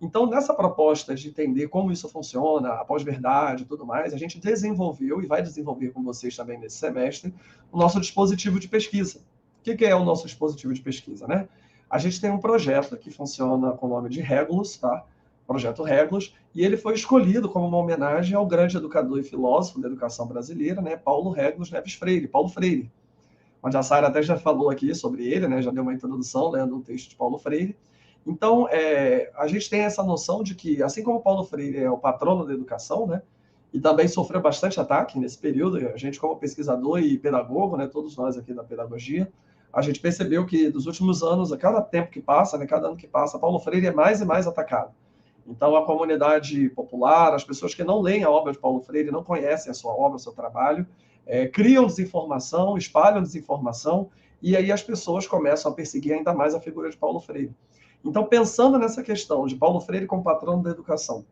Então, nessa proposta de entender como isso funciona, a pós-verdade e tudo mais, a gente desenvolveu e vai desenvolver com vocês também nesse semestre o nosso dispositivo de pesquisa. O que é o nosso dispositivo de pesquisa, né? A gente tem um projeto que funciona com o nome de Regulus, tá? Projeto Regulus, e ele foi escolhido como uma homenagem ao grande educador e filósofo da educação brasileira, né? Paulo Regulus Neves Freire, Paulo Freire. Onde a Sara até já falou aqui sobre ele, né? Já deu uma introdução lendo um texto de Paulo Freire. Então, a gente tem essa noção de que, assim como Paulo Freire é o patrono da educação, né, e também sofreu bastante ataque nesse período, a gente como pesquisador e pedagogo, né, todos nós aqui da pedagogia, a gente percebeu que dos últimos anos, a cada tempo que passa, né, cada ano que passa, Paulo Freire é mais e mais atacado. Então, a comunidade popular, as pessoas que não leem a obra de Paulo Freire, não conhecem a sua obra, o seu trabalho, criam desinformação, espalham desinformação, e aí as pessoas começam a perseguir ainda mais a figura de Paulo Freire. Então, pensando nessa questão de Paulo Freire como patrono da educação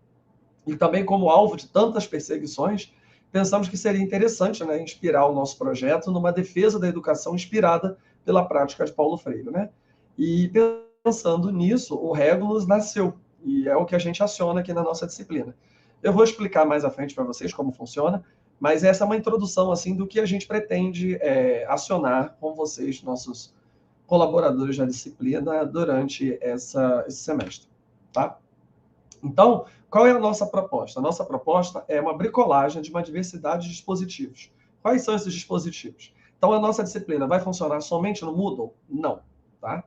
e também como alvo de tantas perseguições, pensamos que seria interessante, né, inspirar o nosso projeto numa defesa da educação inspirada pela prática de Paulo Freire, né? E pensando nisso, o Regulus nasceu, e é o que a gente aciona aqui na nossa disciplina. Eu vou explicar mais à frente para vocês como funciona, mas essa é uma introdução assim do que a gente pretende acionar com vocês, nossos colaboradores da disciplina, durante esse semestre, tá? Então, qual é a nossa proposta? A nossa proposta é uma bricolagem de uma diversidade de dispositivos. Quais são esses dispositivos? Então, a nossa disciplina vai funcionar somente no Moodle? Não, tá?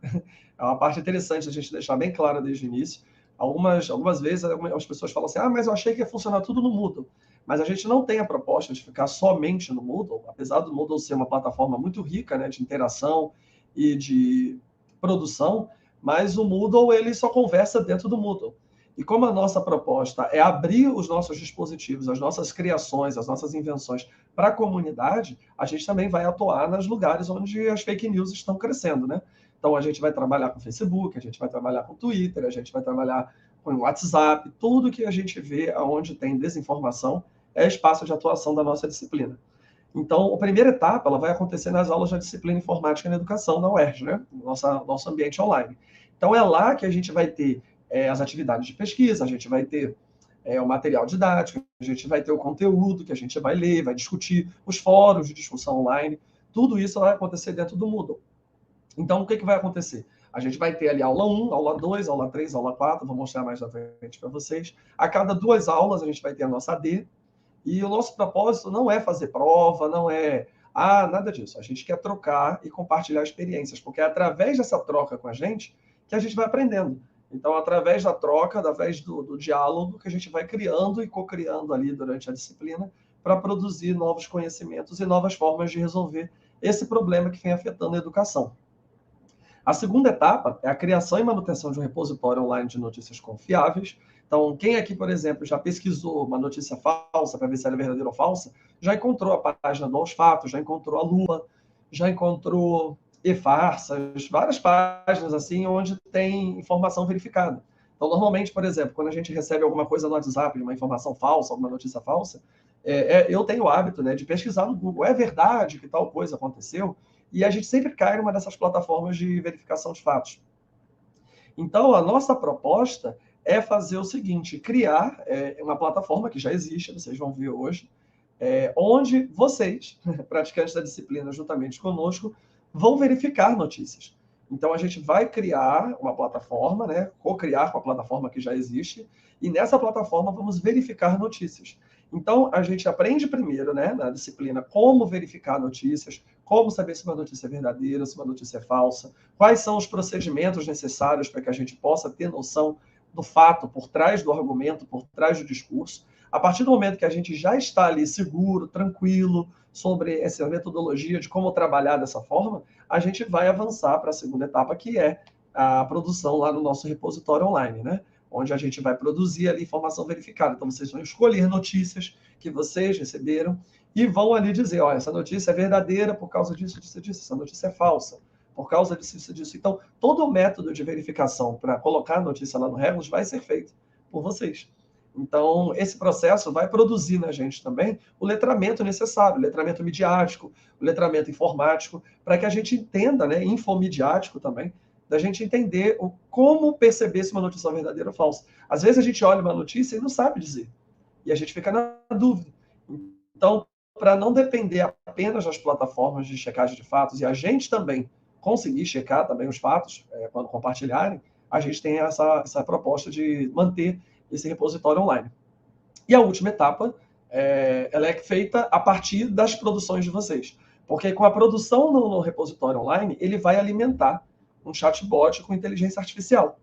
É uma parte interessante a gente deixar bem clara desde o início. Algumas vezes as pessoas falam assim, mas eu achei que ia funcionar tudo no Moodle. Mas a gente não tem a proposta de ficar somente no Moodle, apesar do Moodle ser uma plataforma muito rica, né, de interação e de produção, mas o Moodle ele só conversa dentro do Moodle. E como a nossa proposta é abrir os nossos dispositivos, as nossas criações, as nossas invenções para a comunidade, a gente também vai atuar nos lugares onde as fake news estão crescendo, né? Então, a gente vai trabalhar com Facebook, a gente vai trabalhar com Twitter, a gente vai trabalhar com WhatsApp, tudo que a gente vê onde tem desinformação é espaço de atuação da nossa disciplina. Então, a primeira etapa ela vai acontecer nas aulas da disciplina Informática na Educação, na UERJ, né? Nosso ambiente online. Então, é lá que a gente vai ter as atividades de pesquisa, a gente vai ter o material didático, a gente vai ter o conteúdo que a gente vai ler, vai discutir, os fóruns de discussão online, tudo isso vai acontecer dentro do Moodle. Então, o que vai acontecer? A gente vai ter ali aula 1, aula 2, aula 3, aula 4, vou mostrar mais à frente para vocês. A cada 2 aulas, a gente vai ter a nossa AD, e o nosso propósito não é fazer prova, não é nada disso. A gente quer trocar e compartilhar experiências, porque é através dessa troca com a gente que a gente vai aprendendo. Então, através da troca, através do diálogo, que a gente vai criando e co-criando ali durante a disciplina para produzir novos conhecimentos e novas formas de resolver esse problema que vem afetando a educação. A segunda etapa é a criação e manutenção de um repositório online de notícias confiáveis. Então, quem aqui, por exemplo, já pesquisou uma notícia falsa para ver se ela é verdadeira ou falsa, já encontrou a página do Aos Fatos, já encontrou a Lua, já encontrou e-farsas, várias páginas assim onde tem informação verificada. Então, normalmente, por exemplo, quando a gente recebe alguma coisa no WhatsApp, uma informação falsa, alguma notícia falsa, eu tenho o hábito, né, de pesquisar no Google. É verdade que tal coisa aconteceu? E a gente sempre cai numa dessas plataformas de verificação de fatos. Então, a nossa proposta é fazer o seguinte, criar uma plataforma que já existe, vocês vão ver hoje, onde vocês, praticantes da disciplina, juntamente conosco, vão verificar notícias. Então, a gente vai criar uma plataforma, né, co-criar com a plataforma que já existe, e nessa plataforma vamos verificar notícias. Então, a gente aprende primeiro, né, na disciplina, como verificar notícias, como saber se uma notícia é verdadeira, se uma notícia é falsa, quais são os procedimentos necessários para que a gente possa ter noção do fato por trás do argumento, por trás do discurso. A partir do momento que a gente já está ali seguro, tranquilo, sobre essa metodologia de como trabalhar dessa forma, a gente vai avançar para a segunda etapa, que é a produção lá no nosso repositório online, né? Onde a gente vai produzir ali informação verificada. Então, vocês vão escolher notícias que vocês receberam e vão ali dizer, olha, essa notícia é verdadeira por causa disso, disso, disso, essa notícia é falsa por causa disso, disso, disso. Então, todo o método de verificação para colocar a notícia lá no Regulus vai ser feito por vocês. Então, esse processo vai produzir na gente também o letramento necessário, o letramento midiático, o letramento informático, para que a gente entenda, né, infomediático também, da gente entender como perceber se uma notícia é verdadeira ou falsa. Às vezes a gente olha uma notícia e não sabe dizer, e a gente fica na dúvida. Então, para não depender apenas das plataformas de checagem de fatos, e a gente também conseguir checar também os fatos, quando compartilharem, a gente tem essa proposta de manter esse repositório online. E a última etapa, ela é feita a partir das produções de vocês. Porque com a produção no repositório online, ele vai alimentar um chatbot com inteligência artificial.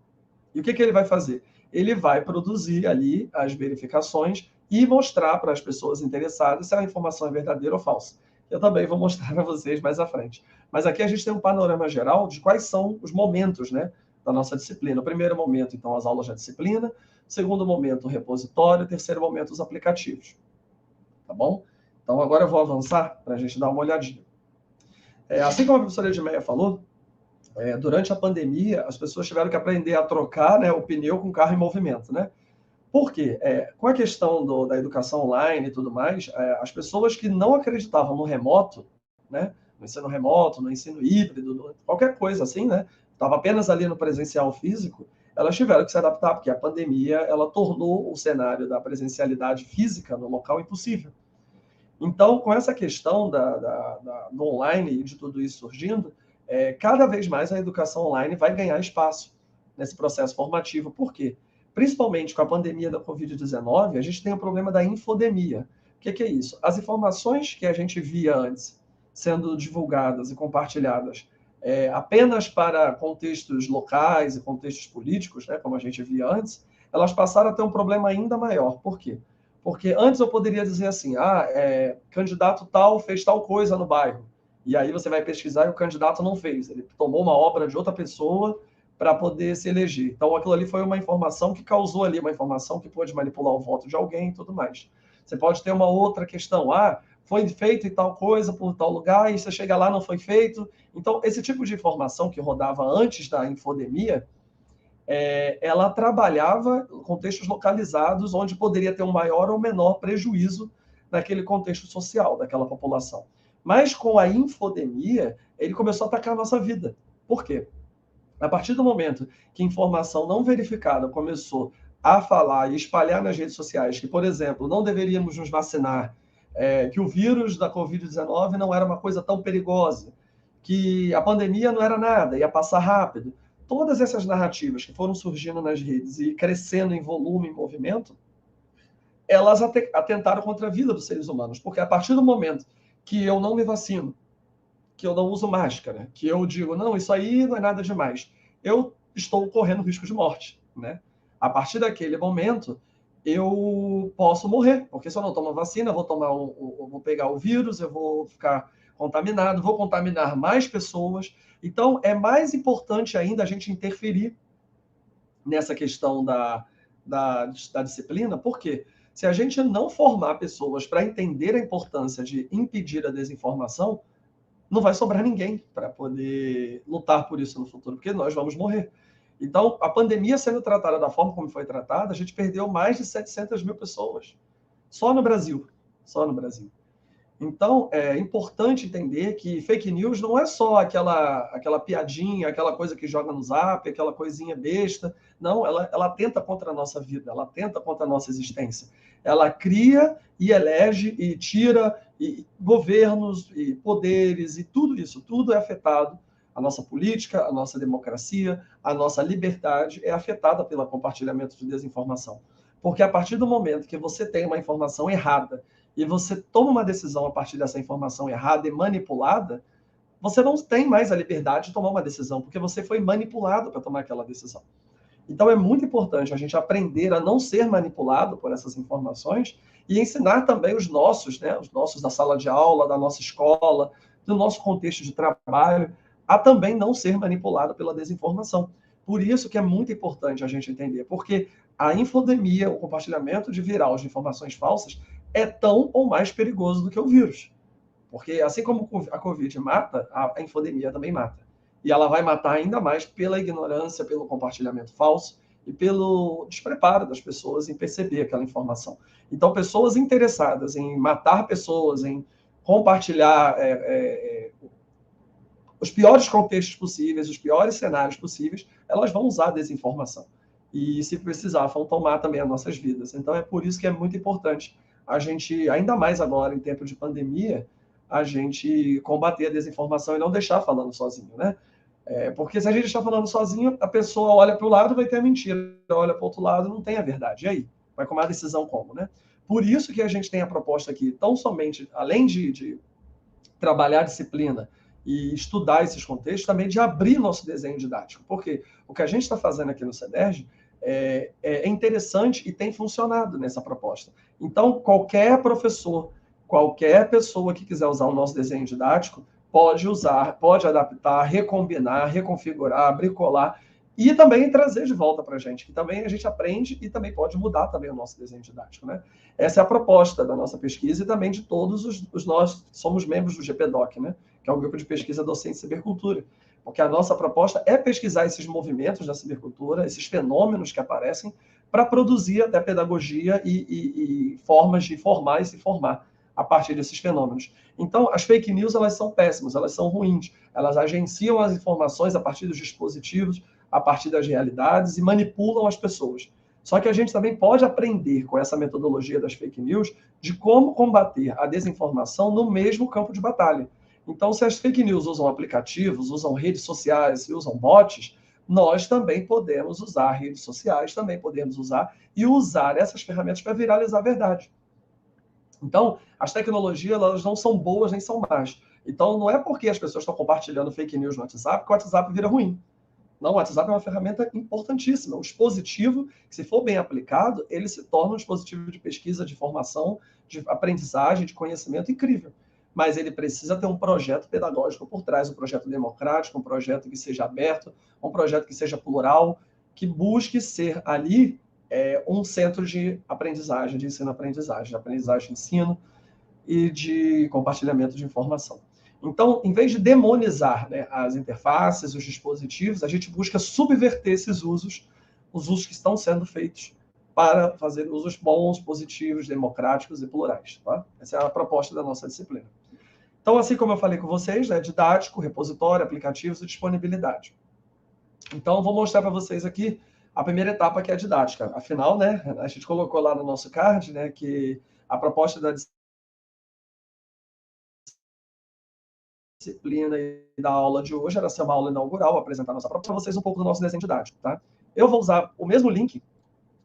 E o que ele vai fazer? Ele vai produzir ali as verificações e mostrar para as pessoas interessadas se a informação é verdadeira ou falsa. Eu também vou mostrar para vocês mais à frente. Mas aqui a gente tem um panorama geral de quais são os momentos, né, da nossa disciplina. O primeiro momento, então, as aulas da disciplina. O segundo momento, o repositório. O terceiro momento, os aplicativos. Tá bom? Então, agora eu vou avançar para a gente dar uma olhadinha. Assim como a professora Edmeia falou, durante a pandemia, as pessoas tiveram que aprender a trocar, né, o pneu com o carro em movimento, né? Por quê? Com a questão da educação online e tudo mais, as pessoas que não acreditavam no remoto, né, no ensino remoto, no ensino híbrido, qualquer coisa assim, né, estava apenas ali no presencial físico, elas tiveram que se adaptar, porque a pandemia ela tornou o cenário da presencialidade física no local impossível. Então, com essa questão do online e de tudo isso surgindo, cada vez mais a educação online vai ganhar espaço nesse processo formativo. Por quê? Principalmente com a pandemia da Covid-19, a gente tem o problema da infodemia. O que é isso? As informações que a gente via antes sendo divulgadas e compartilhadas apenas para contextos locais e contextos políticos, né, como a gente via antes, elas passaram a ter um problema ainda maior. Por quê? Porque antes eu poderia dizer assim, candidato tal fez tal coisa no bairro. E aí você vai pesquisar e o candidato não fez. Ele tomou uma obra de outra pessoa para poder se eleger. Então, aquilo ali foi uma informação que causou ali, uma informação que pôde manipular o voto de alguém e tudo mais. Você pode ter uma outra questão. Foi feito e tal coisa por tal lugar, e você chega lá, não foi feito. Então, esse tipo de informação que rodava antes da infodemia, ela trabalhava em contextos localizados, onde poderia ter um maior ou menor prejuízo naquele contexto social, daquela população. Mas com a infodemia, ele começou a atacar a nossa vida. Por quê? A partir do momento que informação não verificada começou a falar e espalhar nas redes sociais que, por exemplo, não deveríamos nos vacinar, que o vírus da Covid-19 não era uma coisa tão perigosa, que a pandemia não era nada, ia passar rápido. Todas essas narrativas que foram surgindo nas redes e crescendo em volume, em movimento, elas atentaram contra a vida dos seres humanos, porque a partir do momento que eu não me vacino, que eu não uso máscara, que eu digo, não, isso aí não é nada demais, eu estou correndo risco de morte, né? A partir daquele momento, eu posso morrer, porque se eu não tomo vacina, eu vou pegar o vírus, eu vou ficar contaminado, vou contaminar mais pessoas. Então, é mais importante ainda a gente interferir nessa questão da disciplina, porque se a gente não formar pessoas para entender a importância de impedir a desinformação, não vai sobrar ninguém para poder lutar por isso no futuro, porque nós vamos morrer. Então, a pandemia sendo tratada da forma como foi tratada, a gente perdeu mais de 700 mil pessoas. Só no Brasil. Só no Brasil. Então, é importante entender que fake news não é só aquela piadinha, aquela coisa que joga no zap, aquela coisinha besta. Não, ela atenta contra a nossa vida, ela atenta contra a nossa existência. Ela cria e elege e tira governos e poderes e tudo isso, tudo é afetado. A nossa política, a nossa democracia, a nossa liberdade é afetada pelo compartilhamento de desinformação. Porque a partir do momento que você tem uma informação errada e você toma uma decisão a partir dessa informação errada e manipulada, você não tem mais a liberdade de tomar uma decisão, porque você foi manipulado para tomar aquela decisão. Então, é muito importante a gente aprender a não ser manipulado por essas informações e ensinar também os nossos da sala de aula, da nossa escola, do nosso contexto de trabalho, a também não ser manipulado pela desinformação. Por isso que é muito importante a gente entender, porque a infodemia, o compartilhamento de viral de informações falsas, é tão ou mais perigoso do que o vírus. Porque assim como a Covid mata, a infodemia também mata. E ela vai matar ainda mais pela ignorância, pelo compartilhamento falso e pelo despreparo das pessoas em perceber aquela informação. Então, pessoas interessadas em matar pessoas, em compartilhar os piores contextos possíveis, os piores cenários possíveis, elas vão usar a desinformação. E, se precisar, vão tomar também as nossas vidas. Então, é por isso que é muito importante a gente, ainda mais agora, em tempo de pandemia, a gente combater a desinformação e não deixar falando sozinho, né? Porque se a gente está falando sozinho, a pessoa olha para o lado e vai ter a mentira, olha para o outro lado não tem a verdade. E aí? Vai tomar a decisão como, né? Por isso que a gente tem a proposta aqui, tão somente, além de trabalhar a disciplina e estudar esses contextos, também de abrir nosso desenho didático. Porque o que a gente está fazendo aqui no CEDERJ é interessante e tem funcionado nessa proposta. Então, qualquer professor, qualquer pessoa que quiser usar o nosso desenho didático, pode usar, pode adaptar, recombinar, reconfigurar, bricolar, e também trazer de volta para a gente, que também a gente aprende e também pode mudar também o nosso desenho didático, né? Essa é a proposta da nossa pesquisa e também de todos os nós somos membros do GPDoc, né? Que é o Grupo de Pesquisa Docente e Cibercultura. Porque a nossa proposta é pesquisar esses movimentos da cibercultura, esses fenômenos que aparecem, para produzir até pedagogia e formas de formar e se formar a partir desses fenômenos. Então, as fake news, elas são péssimas, elas são ruins, elas agenciam as informações a partir dos dispositivos, a partir das realidades e manipulam as pessoas. Só que a gente também pode aprender com essa metodologia das fake news de como combater a desinformação no mesmo campo de batalha. Então, se as fake news usam aplicativos, usam redes sociais e usam bots, nós também podemos usar redes sociais, também podemos usar e usar essas ferramentas para viralizar a verdade. Então, as tecnologias, elas não são boas nem são más. Então, não é porque as pessoas estão compartilhando fake news no WhatsApp que o WhatsApp vira ruim. Não, o WhatsApp é uma ferramenta importantíssima. Um dispositivo, que se for bem aplicado, ele se torna um dispositivo de pesquisa, de formação, de aprendizagem, de conhecimento incrível. Mas ele precisa ter um projeto pedagógico por trás, um projeto democrático, um projeto que seja aberto, um projeto que seja plural, que busque ser ali um centro de aprendizagem, de ensino-aprendizagem, de aprendizagem-ensino e de compartilhamento de informação. Então, em vez de demonizar, né, as interfaces, os dispositivos, a gente busca subverter esses usos, os usos que estão sendo feitos para fazer usos bons, positivos, democráticos e plurais. Tá? Essa é a proposta da nossa disciplina. Então, assim como eu falei com vocês, né, didático, repositório, aplicativos e disponibilidade. Então, vou mostrar para vocês aqui a primeira etapa, que é a didática. Afinal, né, a gente colocou lá no nosso card, né, que a proposta da disciplina e da aula de hoje era ser uma aula inaugural, apresentar nossa proposta para vocês um pouco do nosso desenho didático. Tá? Eu vou usar o mesmo link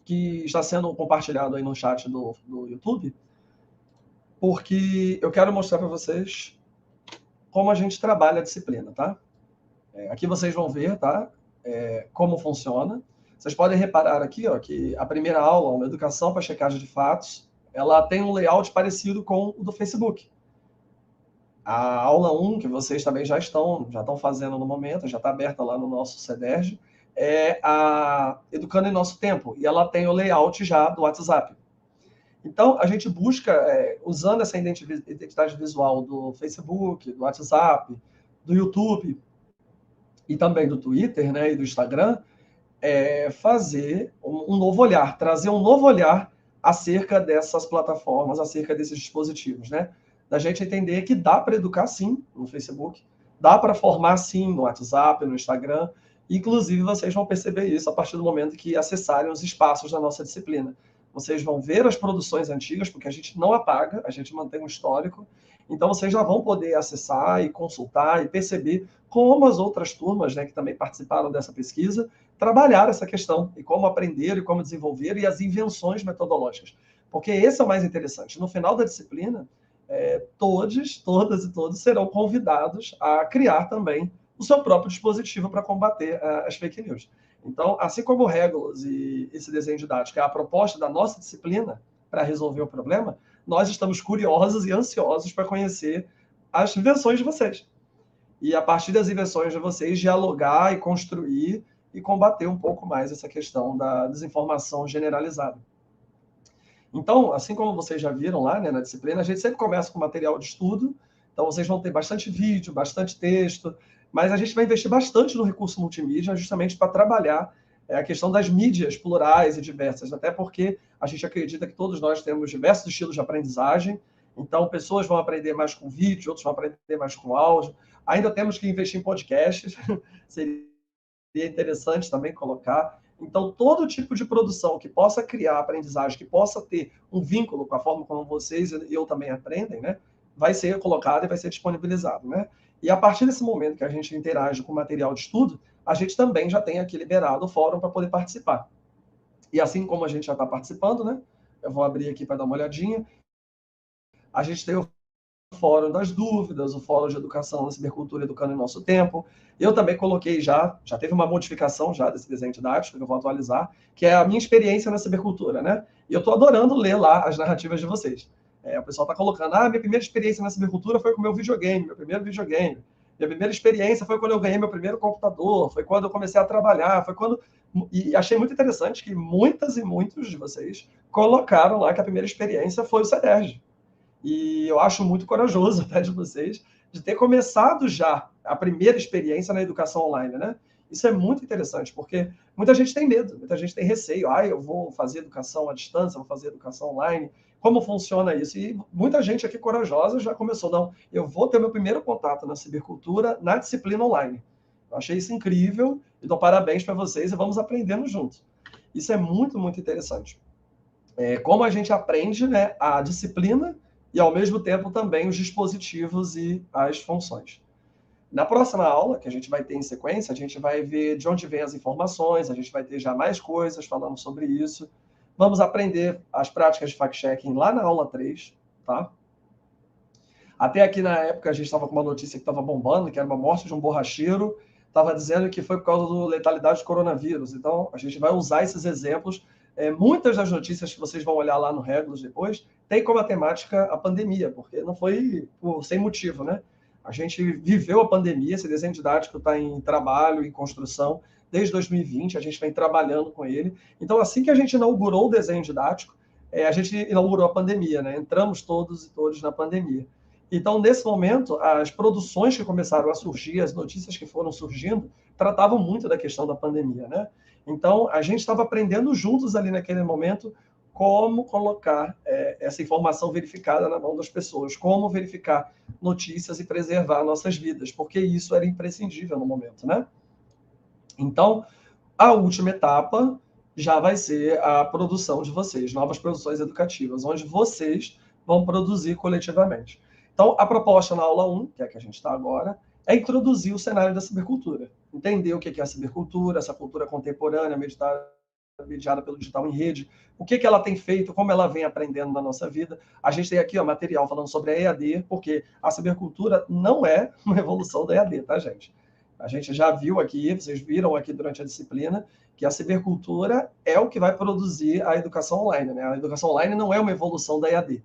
que está sendo compartilhado aí no chat do YouTube, porque eu quero mostrar para vocês como a gente trabalha a disciplina, tá? Aqui vocês vão ver, tá? Como funciona. Vocês podem reparar aqui, ó, que a primeira aula, uma educação para checagem de fatos, ela tem um layout parecido com o do Facebook. A aula 1, que vocês também já estão fazendo no momento, já está aberta lá no nosso CEDERJ, é a Educando em Nosso Tempo, e ela tem o layout já do WhatsApp. Então, a gente busca, usando essa identidade visual do Facebook, do WhatsApp, do YouTube e também do Twitter, né, e do Instagram, fazer um novo olhar, trazer um novo olhar acerca dessas plataformas, acerca desses dispositivos, né? Da gente entender que dá para educar, sim, no Facebook, dá para formar, sim, no WhatsApp, no Instagram. Inclusive, vocês vão perceber isso a partir do momento que acessarem os espaços da nossa disciplina. Vocês vão ver as produções antigas, porque a gente não apaga, a gente mantém um histórico. Então, vocês já vão poder acessar e consultar e perceber como as outras turmas, né, que também participaram dessa pesquisa, trabalharam essa questão, e como aprender, e como desenvolver, e as invenções metodológicas. Porque esse é o mais interessante. No final da disciplina, todas e todos serão convidados a criar também o seu próprio dispositivo para combater as fake news. Então, assim como o Regulus e esse desenho didático é a proposta da nossa disciplina para resolver o problema, nós estamos curiosos e ansiosos para conhecer as invenções de vocês. E, a partir das invenções de vocês, dialogar e construir e combater um pouco mais essa questão da desinformação generalizada. Então, assim como vocês já viram lá, né, na disciplina, a gente sempre começa com material de estudo, então vocês vão ter bastante vídeo, bastante texto, mas a gente vai investir bastante no recurso multimídia justamente para trabalhar a questão das mídias plurais e diversas, até porque a gente acredita que todos nós temos diversos estilos de aprendizagem, então pessoas vão aprender mais com vídeo, outros vão aprender mais com áudio, ainda temos que investir em podcasts, seria interessante também colocar. Então, todo tipo de produção que possa criar aprendizagem, que possa ter um vínculo com a forma como vocês e eu também aprendem, né, vai ser colocado e vai ser disponibilizado, né? E a partir desse momento que a gente interage com o material de estudo, a gente também já tem aqui liberado o fórum para poder participar. E assim como a gente já está participando, né, eu vou abrir aqui para dar uma olhadinha, a gente tem o Fórum das Dúvidas, o Fórum de Educação na Cibercultura Educando em Nosso Tempo. Eu também coloquei já teve uma modificação já desse desenho didático, que eu vou atualizar, que é a minha experiência na cibercultura, né? E eu estou adorando ler lá as narrativas de vocês. O pessoal está colocando, minha primeira experiência na cibercultura foi com o meu videogame, meu primeiro videogame. Minha primeira experiência foi quando eu ganhei meu primeiro computador, foi quando eu comecei a trabalhar, foi quando... E achei muito interessante que muitas e muitos de vocês colocaram lá que a primeira experiência foi o CEDERJ. E eu acho muito corajoso até de vocês de ter começado já a primeira experiência na educação online, né? Isso é muito interessante, porque muita gente tem medo, muita gente tem receio. Eu vou fazer educação à distância, vou fazer educação online. Como funciona isso? E muita gente aqui corajosa já começou, não, eu vou ter meu primeiro contato na cibercultura na disciplina online. Eu achei isso incrível e dou parabéns para vocês e vamos aprendendo juntos. Isso é muito, muito interessante. Como a gente aprende, né, a disciplina e, ao mesmo tempo, também os dispositivos e as funções. Na próxima aula, que a gente vai ter em sequência, a gente vai ver de onde vêm as informações, a gente vai ter já mais coisas falando sobre isso. Vamos aprender as práticas de fact-checking lá na aula 3, tá? Até aqui na época a gente estava com uma notícia que estava bombando, que era uma morte de um borracheiro, estava dizendo que foi por causa da letalidade do coronavírus. Então, a gente vai usar esses exemplos. Muitas das notícias que vocês vão olhar lá no Regulus depois, tem como a temática a pandemia, porque não foi sem motivo, né? A gente viveu a pandemia, esse desenho didático está em trabalho, em construção, desde 2020, a gente vem trabalhando com ele. Então, assim que a gente inaugurou o desenho didático, a gente inaugurou a pandemia, né? Entramos todos e todos na pandemia. Então, nesse momento, as produções que começaram a surgir, as notícias que foram surgindo, tratavam muito da questão da pandemia, né? Então, a gente estava aprendendo juntos ali naquele momento como colocar essa informação verificada na mão das pessoas, como verificar notícias e preservar nossas vidas, porque isso era imprescindível no momento, né? Então, a última etapa já vai ser a produção de vocês, novas produções educativas, onde vocês vão produzir coletivamente. Então, a proposta na aula 1, que é a que a gente está agora, é introduzir o cenário da cibercultura. Entender o que é a cibercultura, essa cultura contemporânea, mediada pelo digital em rede, o que ela tem feito, como ela vem aprendendo na nossa vida. A gente tem aqui material falando sobre a EAD, porque a cibercultura não é uma evolução da EAD, tá, gente? A gente já viu aqui, vocês viram aqui durante a disciplina, que a cibercultura é o que vai produzir a educação online, né? A educação online não é uma evolução da EAD.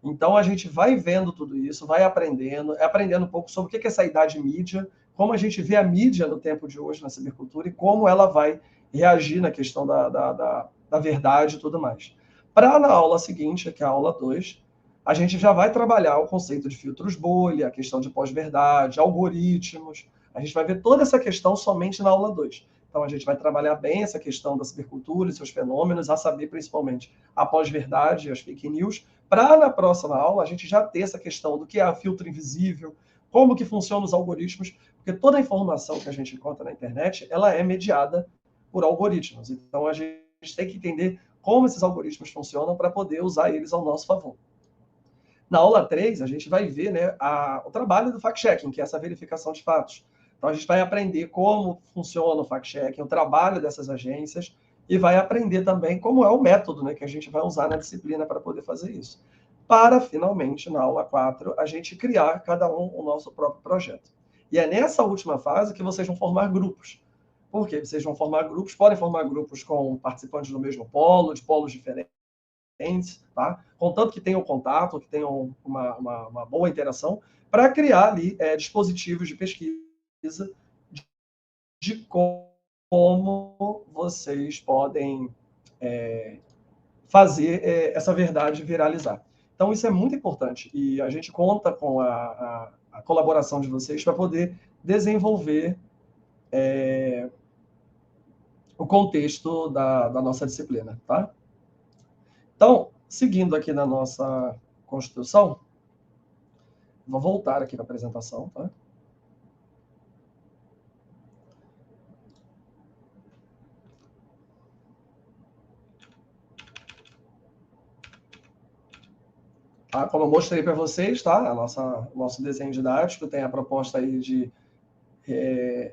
Então, a gente vai vendo tudo isso, vai aprendendo um pouco sobre o que é essa idade mídia, como a gente vê a mídia no tempo de hoje na cibercultura e como ela vai reagir na questão da verdade e tudo mais. Para na aula seguinte, que é a aula 2, a gente já vai trabalhar o conceito de filtros bolha, a questão de pós-verdade, algoritmos. A gente vai ver toda essa questão somente na aula 2. Então, a gente vai trabalhar bem essa questão da cibercultura e seus fenômenos, a saber, principalmente, a pós-verdade e as fake news, para, na próxima aula, a gente já ter essa questão do que é a filtro invisível, como que funcionam os algoritmos, porque toda a informação que a gente encontra na internet, ela é mediada por algoritmos. Então, a gente tem que entender como esses algoritmos funcionam para poder usar eles ao nosso favor. Na aula 3, a gente vai ver, né, o trabalho do fact-checking, que é essa verificação de fatos. Então, a gente vai aprender como funciona o fact-checking, o trabalho dessas agências, e vai aprender também como é o método, né, que a gente vai usar na disciplina para poder fazer isso. Para, finalmente, na aula 4, a gente criar, cada um, o nosso próprio projeto. E é nessa última fase que vocês vão formar grupos. Por quê? Vocês vão formar grupos, podem formar grupos com participantes do mesmo polo, de polos diferentes, tá? Contanto que tenham contato, que tenham uma boa interação, para criar ali dispositivos de pesquisa de como vocês podem fazer essa verdade viralizar. Então, isso é muito importante. E a gente conta com a colaboração de vocês para poder desenvolver o contexto da nossa disciplina, tá? Então, seguindo aqui na nossa construção, vou voltar aqui para a apresentação, tá? Como eu mostrei para vocês, tá? O nosso desenho didático tem a proposta aí de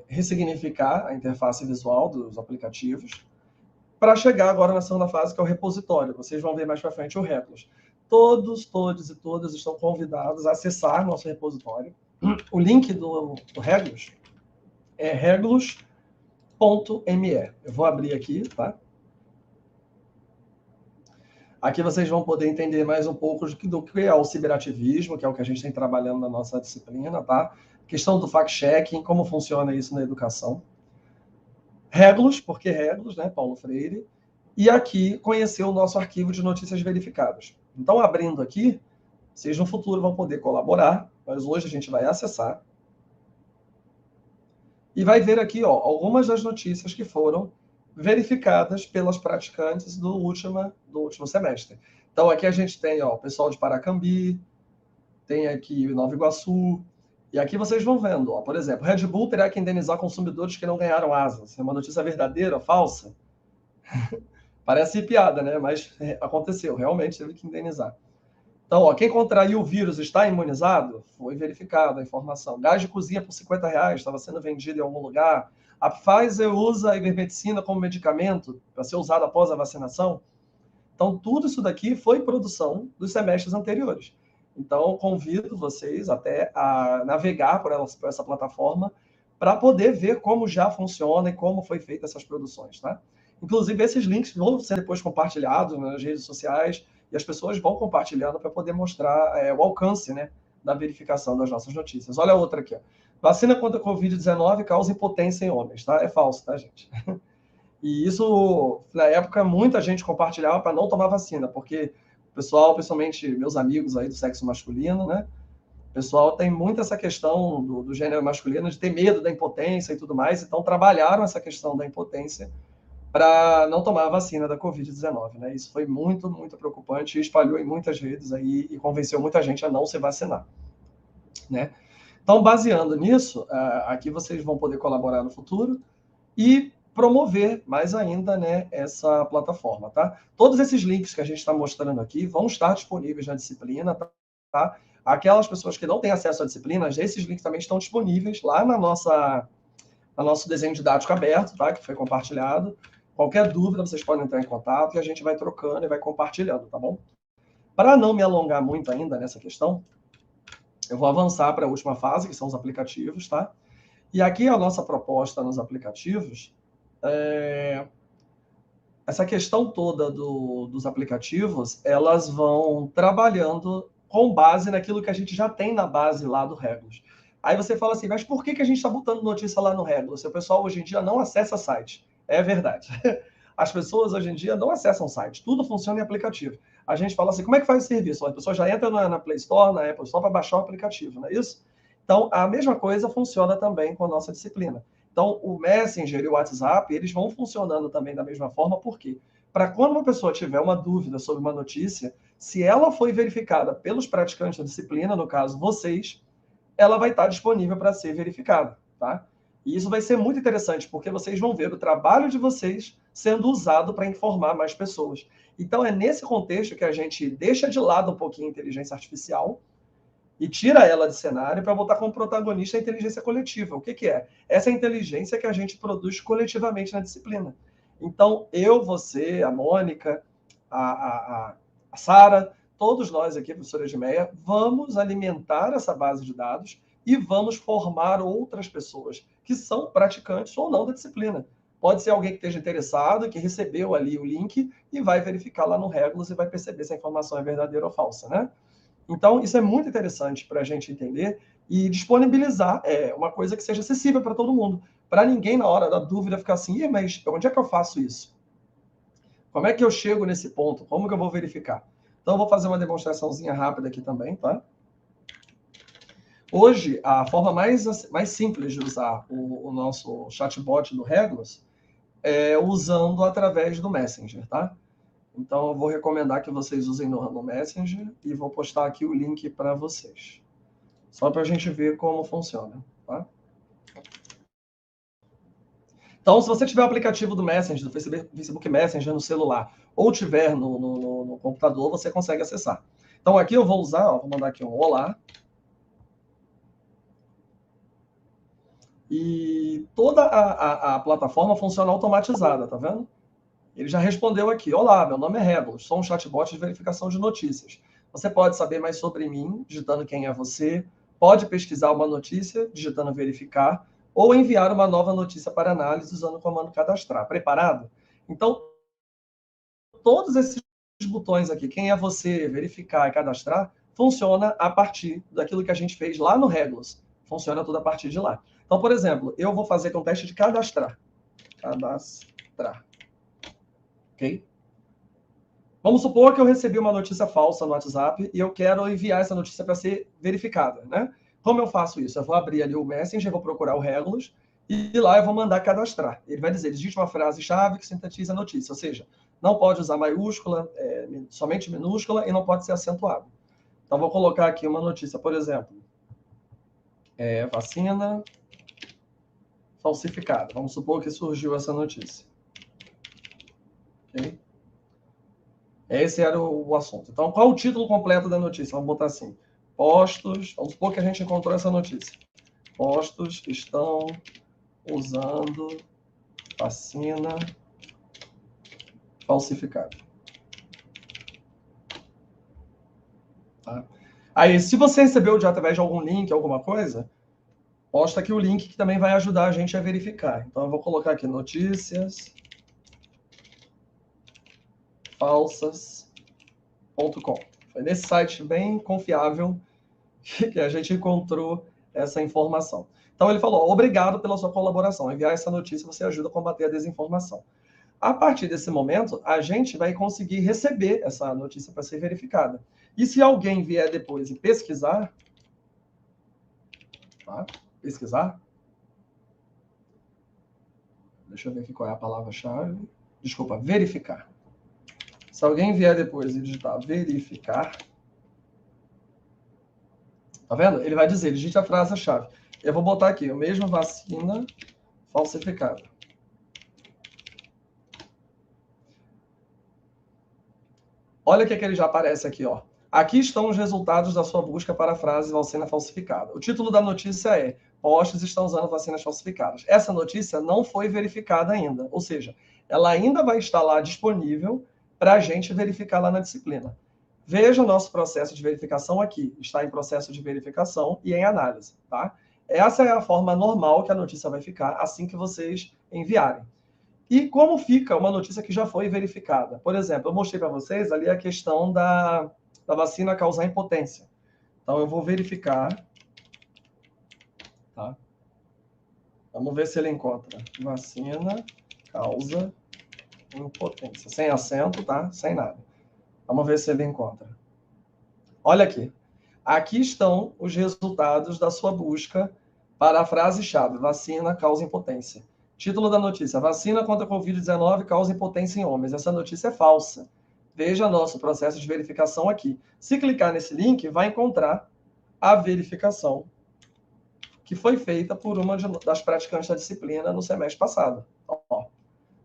ressignificar a interface visual dos aplicativos para chegar agora na segunda fase, que é o repositório. Vocês vão ver mais para frente o Regulus. todos e todas estão convidados a acessar nosso repositório. O link do Regulus é regulus.me. Eu vou abrir aqui, tá? Aqui vocês vão poder entender mais um pouco do que é o ciberativismo, que é o que a gente tem trabalhando na nossa disciplina, tá? Questão do fact-checking, como funciona isso na educação. Regulus, porque Regulus, né? Paulo Freire. E aqui conhecer o nosso arquivo de notícias verificadas. Então, abrindo aqui, vocês no futuro vão poder colaborar, mas hoje a gente vai acessar. E vai ver aqui, ó, algumas das notícias que foram verificadas pelas praticantes do último semestre. Então, aqui a gente tem, ó, o pessoal de Paracambi, tem aqui Nova Iguaçu, e aqui vocês vão vendo, ó, por exemplo, Red Bull terá que indenizar consumidores que não ganharam asas. É uma notícia verdadeira ou falsa? Parece piada, né? Mas aconteceu, realmente teve que indenizar. Então, ó, quem contraiu o vírus está imunizado? Foi verificada a informação. Gás de cozinha por R$50 estava sendo vendido em algum lugar. A Pfizer usa a ivermectina como medicamento para ser usado após a vacinação. Então, tudo isso daqui foi produção dos semestres anteriores. Então, convido vocês até a navegar por essa plataforma para poder ver como já funciona e como foi feita essas produções, tá? Inclusive, esses links vão ser depois compartilhados nas redes sociais e as pessoas vão compartilhando para poder mostrar o alcance, né, da verificação das nossas notícias. Olha a outra aqui, ó. Vacina contra a Covid-19 causa impotência em homens, tá? É falso, tá, gente? E isso, na época, muita gente compartilhava para não tomar vacina, porque o pessoal, principalmente meus amigos aí do sexo masculino, né? O pessoal tem muito essa questão do gênero masculino de ter medo da impotência e tudo mais, então trabalharam essa questão da impotência para não tomar a vacina da Covid-19, né? Isso foi muito, muito preocupante e espalhou em muitas redes aí e convenceu muita gente a não se vacinar, né? Então, baseando nisso, aqui vocês vão poder colaborar no futuro e promover mais ainda, né, essa plataforma, tá? Todos esses links que a gente está mostrando aqui vão estar disponíveis na disciplina, tá? Aquelas pessoas que não têm acesso à disciplina, esses links também estão disponíveis lá no nosso desenho didático aberto, tá? Que foi compartilhado. Qualquer dúvida, vocês podem entrar em contato e a gente vai trocando e vai compartilhando, tá bom? Para não me alongar muito ainda nessa questão, eu vou avançar para a última fase, que são os aplicativos, tá? E aqui a nossa proposta nos aplicativos, essa questão toda dos aplicativos, elas vão trabalhando com base naquilo que a gente já tem na base lá do Regulus. Aí você fala assim, mas por que a gente está botando notícia lá no Regulus? O pessoal hoje em dia não acessa site. É verdade. As pessoas hoje em dia não acessam site. Tudo funciona em aplicativo. A gente fala assim, como é que faz o serviço? A pessoa já entra na Play Store, na Apple Store, para baixar o aplicativo, não é isso? Então, a mesma coisa funciona também com a nossa disciplina. Então, o Messenger e o WhatsApp, eles vão funcionando também da mesma forma. Por quê? Para quando uma pessoa tiver uma dúvida sobre uma notícia, se ela foi verificada pelos praticantes da disciplina, no caso vocês, ela vai estar disponível para ser verificada, tá? E isso vai ser muito interessante, porque vocês vão ver o trabalho de vocês sendo usado para informar mais pessoas. Então, é nesse contexto que a gente deixa de lado um pouquinho a inteligência artificial e tira ela de cenário para botar como protagonista a inteligência coletiva. O que é? Essa inteligência que a gente produz coletivamente na disciplina. Então, eu, você, a Mônica, a Sara, todos nós aqui, professora Edmeia, vamos alimentar essa base de dados e vamos formar outras pessoas que são praticantes ou não da disciplina. Pode ser alguém que esteja interessado, que recebeu ali o link e vai verificar lá no Regulus e vai perceber se a informação é verdadeira ou falsa, né? Então, isso é muito interessante para a gente entender e disponibilizar uma coisa que seja acessível para todo mundo. Para ninguém, na hora da dúvida, ficar assim, mas onde é que eu faço isso? Como é que eu chego nesse ponto? Como que eu vou verificar? Então, eu vou fazer uma demonstraçãozinha rápida aqui também, tá? Hoje, a forma mais simples de usar o nosso chatbot do Regulus é usando através do Messenger, tá? Então, eu vou recomendar que vocês usem no Messenger e vou postar aqui o link para vocês. Só para a gente ver como funciona, tá? Então, se você tiver o aplicativo do Messenger, do Facebook Messenger no celular, ou tiver no computador, você consegue acessar. Então, aqui eu vou usar, vou mandar aqui um olá. E toda a plataforma funciona automatizada, tá vendo? Ele já respondeu aqui, olá, meu nome é Regulus, sou um chatbot de verificação de notícias. Você pode saber mais sobre mim, digitando quem é você, pode pesquisar uma notícia, digitando verificar, ou enviar uma nova notícia para análise usando o comando cadastrar. Preparado? Então, todos esses botões aqui, quem é você, verificar e cadastrar, funciona a partir daquilo que a gente fez lá no Regulus. Funciona tudo a partir de lá. Então, por exemplo, eu vou fazer um teste de cadastrar. Cadastrar. Ok? Vamos supor que eu recebi uma notícia falsa no WhatsApp e eu quero enviar essa notícia para ser verificada, né? Como eu faço isso? Eu vou abrir ali o Messenger, vou procurar o Regulus e lá eu vou mandar cadastrar. Ele vai dizer, digite uma frase-chave que sintetiza a notícia, ou seja, não pode usar maiúscula, somente minúscula e não pode ser acentuado. Então, vou colocar aqui uma notícia, por exemplo, vacina falsificada. Vamos supor que surgiu essa notícia. Ok? Esse era o assunto. Então, qual o título completo da notícia? Vamos botar assim, postos, vamos supor que a gente encontrou essa notícia. Postos estão usando vacina falsificada. Tá? Aí, se você recebeu através de algum link, alguma coisa, posta aqui o link que também vai ajudar a gente a verificar. Então, eu vou colocar aqui notícias falsas.com. Foi nesse site bem confiável que a gente encontrou essa informação. Então, ele falou, obrigado pela sua colaboração. Enviar essa notícia, você ajuda a combater a desinformação. A partir desse momento, a gente vai conseguir receber essa notícia para ser verificada. E se alguém vier depois e pesquisar, tá? Pesquisar, deixa eu ver aqui qual é a palavra-chave. Desculpa, verificar. Se alguém vier depois e digitar verificar, tá vendo? Ele vai dizer, digite a frase-chave. Eu vou botar aqui, o mesmo vacina falsificada. Olha o que ele já aparece aqui, ó. Aqui estão os resultados da sua busca para a frase vacina falsificada. O título da notícia é postos estão usando vacinas falsificadas. Essa notícia não foi verificada ainda, ou seja, ela ainda vai estar lá disponível para a gente verificar lá na disciplina. Veja o nosso processo de verificação aqui. Está em processo de verificação e em análise, tá? Essa é a forma normal que a notícia vai ficar assim que vocês enviarem. E como fica uma notícia que já foi verificada? Por exemplo, eu mostrei para vocês ali a questão da vacina causar impotência. Então, eu vou verificar. Tá? Vamos ver se ele encontra. Vacina causa impotência. Sem acento, tá? Sem nada. Vamos ver se ele encontra. Olha aqui. Aqui estão os resultados da sua busca para a frase-chave. Vacina causa impotência. Título da notícia. Vacina contra a Covid-19 causa impotência em homens. Essa notícia é falsa. Veja nosso processo de verificação aqui. Se clicar nesse link, vai encontrar a verificação que foi feita por uma das praticantes da disciplina no semestre passado. Ó,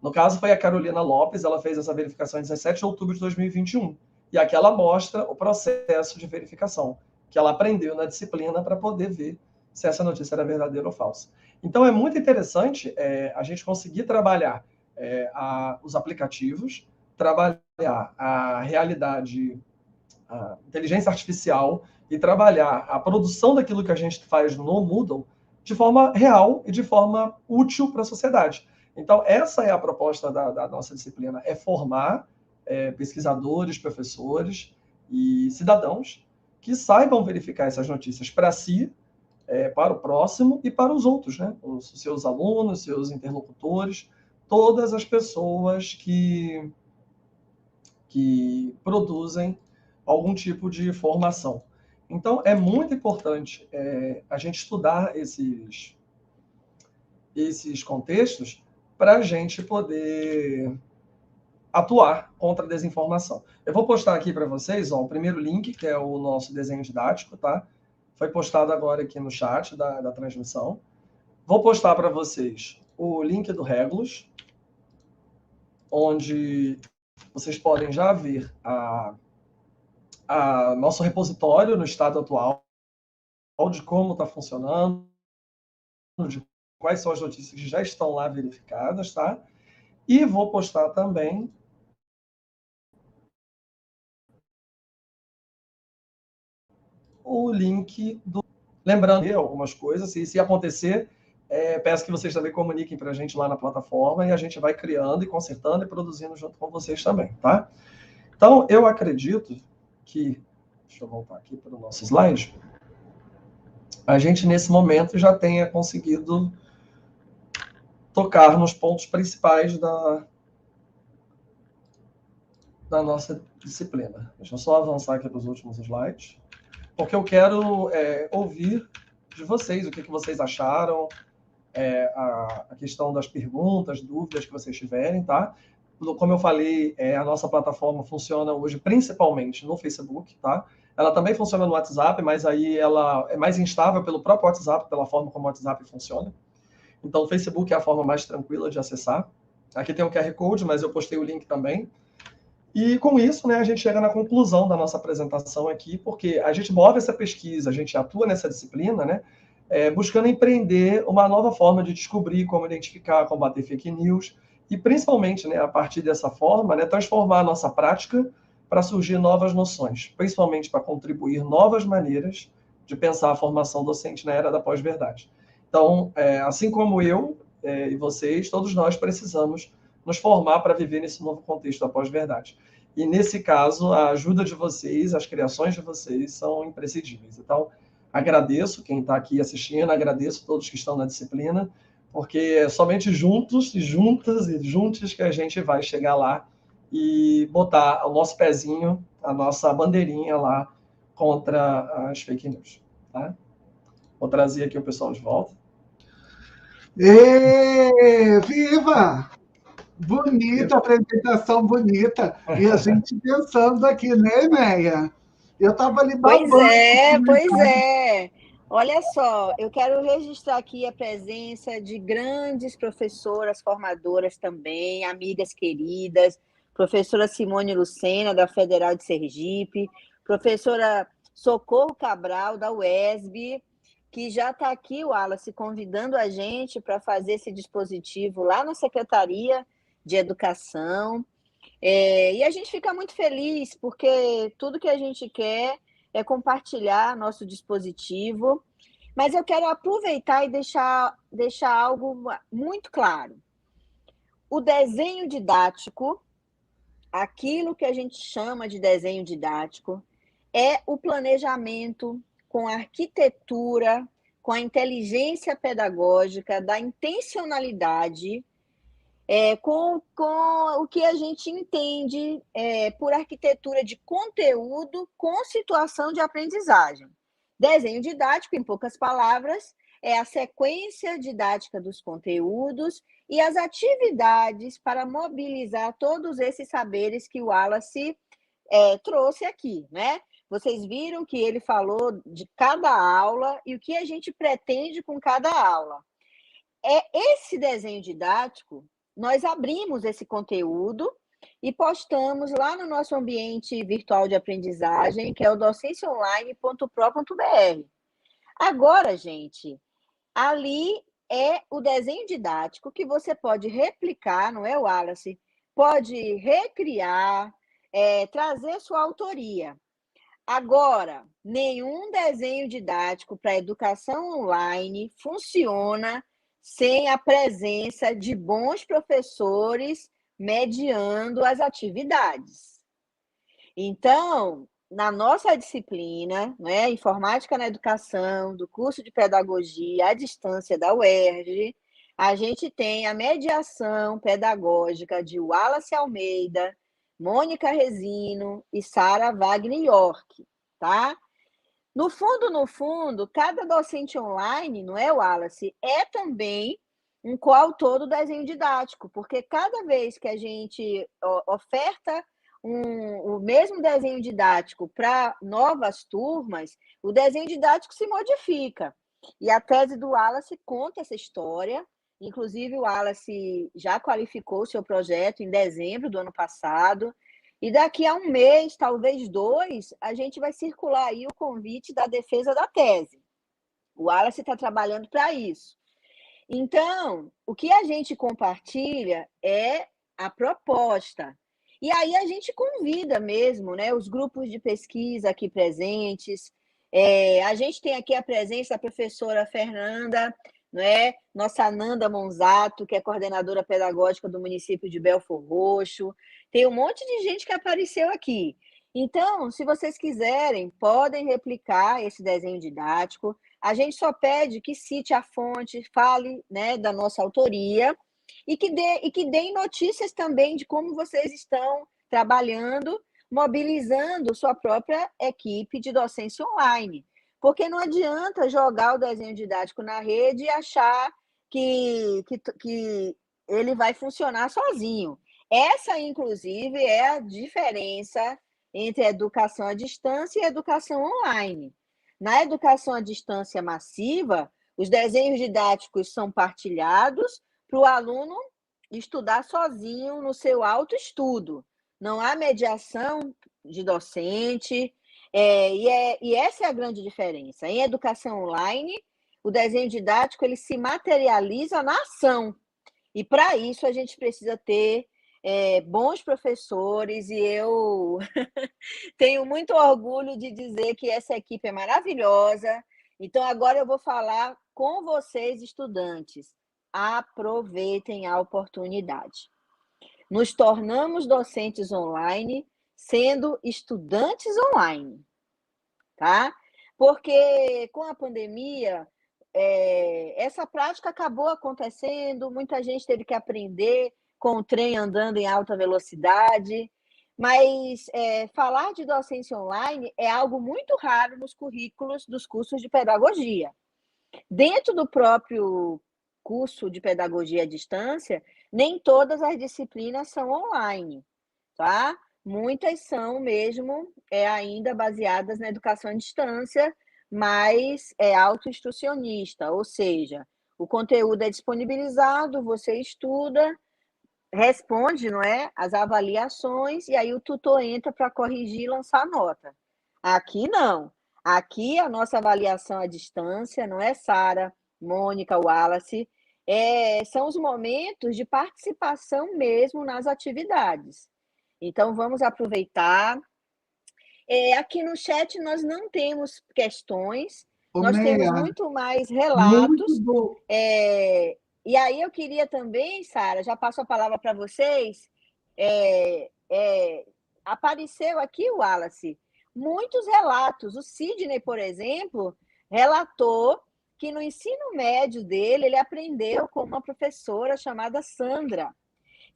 no caso, foi a Carolina Lopes, ela fez essa verificação em 17 de outubro de 2021. E aqui ela mostra o processo de verificação, que ela aprendeu na disciplina para poder ver se essa notícia era verdadeira ou falsa. Então, é muito interessante a gente conseguir trabalhar os aplicativos, trabalhar a realidade, a inteligência artificial e trabalhar a produção daquilo que a gente faz no Moodle de forma real e de forma útil para a sociedade. Então, essa é a proposta da nossa disciplina, é formar pesquisadores, professores e cidadãos que saibam verificar essas notícias para si, para o próximo e para os outros, né? Os seus alunos, seus interlocutores, todas as pessoas que produzem algum tipo de formação. Então, é muito importante a gente estudar esses contextos para a gente poder atuar contra a desinformação. Eu vou postar aqui para vocês o primeiro link, que é o nosso desenho didático, tá? Foi postado agora aqui no chat da transmissão. Vou postar para vocês o link do Regulus, onde vocês podem já ver nosso repositório no estado atual, de como está funcionando, de quais são as notícias que já estão lá verificadas, tá? E vou postar também o link do... Lembrando algumas coisas, e se acontecer, peço que vocês também comuniquem para a gente lá na plataforma, e a gente vai criando e consertando e produzindo junto com vocês também, tá? Então, eu acredito que... Deixa eu voltar aqui para o nosso slide. A gente, nesse momento, já tenha conseguido tocar nos pontos principais da nossa disciplina. Deixa eu só avançar aqui para os últimos slides, porque eu quero ouvir de vocês o que vocês acharam, a questão das perguntas, dúvidas que vocês tiverem, tá? Como eu falei, a nossa plataforma funciona hoje principalmente no Facebook, tá? Ela também funciona no WhatsApp, mas aí ela é mais instável pelo próprio WhatsApp, pela forma como o WhatsApp funciona. Então, o Facebook é a forma mais tranquila de acessar. Aqui tem o QR Code, mas eu postei o link também. E com isso, né, a gente chega na conclusão da nossa apresentação aqui, porque a gente move essa pesquisa, a gente atua nessa disciplina, né, buscando empreender uma nova forma de descobrir como identificar, combater fake news, e principalmente, né, a partir dessa forma, né, transformar a nossa prática para surgir novas noções, principalmente para contribuir novas maneiras de pensar a formação docente na era da pós-verdade. Então, assim como eu e vocês, todos nós precisamos nos formar para viver nesse novo contexto da pós-verdade. E, nesse caso, a ajuda de vocês, as criações de vocês são imprescindíveis. Então, agradeço quem está aqui assistindo, agradeço todos que estão na disciplina, porque é somente juntos, juntas e juntos que a gente vai chegar lá e botar o nosso pezinho, a nossa bandeirinha lá contra as fake news. Tá? Vou trazer aqui o pessoal de volta. Viva! Bonita apresentação, bonita. E a gente pensando aqui, né, Meia? Eu estava ali babando. Pois é. Olha só, eu quero registrar aqui a presença de grandes professoras formadoras também, amigas queridas, professora Simone Lucena, da Federal de Sergipe, professora Socorro Cabral, da UESB, que já está aqui, Wallace, convidando a gente para fazer esse dispositivo lá na Secretaria de Educação. E a gente fica muito feliz, porque tudo que a gente quer é compartilhar nosso dispositivo, mas eu quero aproveitar e deixar algo muito claro. O desenho didático, aquilo que a gente chama de desenho didático, é o planejamento com a arquitetura, com a inteligência pedagógica, da intencionalidade, com o que a gente entende por arquitetura de conteúdo com situação de aprendizagem. Desenho didático, em poucas palavras, é a sequência didática dos conteúdos e as atividades para mobilizar todos esses saberes que o Wallace trouxe aqui, né? Vocês viram que ele falou de cada aula e o que a gente pretende com cada aula. Esse desenho didático, nós abrimos esse conteúdo e postamos lá no nosso ambiente virtual de aprendizagem, que é o docenciaonline.pro.br. Agora, gente, ali é o desenho didático que você pode replicar, não é, Wallace? Pode recriar, trazer sua autoria. Agora, nenhum desenho didático para educação online funciona sem a presença de bons professores mediando as atividades. Então, na nossa disciplina, né, Informática na Educação, do curso de Pedagogia à Distância da UERJ, a gente tem a mediação pedagógica de Wallace Almeida, Mônica Resino e Sara Wagner York, tá? No fundo, cada docente online, não é, Wallace, é também um coautor do desenho didático, porque cada vez que a gente oferta o mesmo desenho didático para novas turmas, o desenho didático se modifica. E a tese do Wallace conta essa história. Inclusive, o Wallace já qualificou o seu projeto em dezembro do ano passado. E daqui a um mês, talvez 2, a gente vai circular aí o convite da defesa da tese. O Wallace está trabalhando para isso. Então, o que a gente compartilha é a proposta. E aí a gente convida mesmo, né, os grupos de pesquisa aqui presentes, A gente tem aqui a presença da professora Fernanda, não é? Nossa Nanda Monzato, que é coordenadora pedagógica do município de Belfor Roxo. Tem um monte de gente que apareceu aqui. Então, se vocês quiserem, podem replicar esse desenho didático. A gente só pede que cite a fonte, fale, né, da nossa autoria e que deem notícias também de como vocês estão trabalhando, mobilizando sua própria equipe de docência online. Porque não adianta jogar o desenho didático na rede e achar que ele vai funcionar sozinho. Essa, inclusive, é a diferença entre a educação à distância e a educação online. Na educação à distância massiva, os desenhos didáticos são partilhados para o aluno estudar sozinho no seu autoestudo. Não há mediação de docente, e essa é a grande diferença. Em educação online, o desenho didático ele se materializa na ação. E, para isso, a gente precisa ter bons professores, e eu tenho muito orgulho de dizer que essa equipe é maravilhosa. Então, agora eu vou falar com vocês, estudantes. Aproveitem a oportunidade. Nos tornamos docentes online, sendo estudantes online, tá? Porque com a pandemia, essa prática acabou acontecendo, muita gente teve que aprender com o trem andando em alta velocidade, mas falar de docência online é algo muito raro nos currículos dos cursos de pedagogia. Dentro do próprio curso de pedagogia à distância, nem todas as disciplinas são online, tá? Muitas são mesmo ainda baseadas na educação à distância, mas é autoinstrucionista, ou seja, o conteúdo é disponibilizado, você estuda, responde, não é, as avaliações, e aí o tutor entra para corrigir e lançar nota. Aqui não. Aqui a nossa avaliação à distância, não é, Sara, Mônica, Wallace, são os momentos de participação mesmo nas atividades. Então, vamos aproveitar. Aqui no chat nós não temos questões, nós temos muito mais relatos. Muito E aí eu queria também, Sara, já passo a palavra para vocês, apareceu aqui, o Wallace, muitos relatos. O Sidney, por exemplo, relatou que no ensino médio dele, ele aprendeu com uma professora chamada Sandra.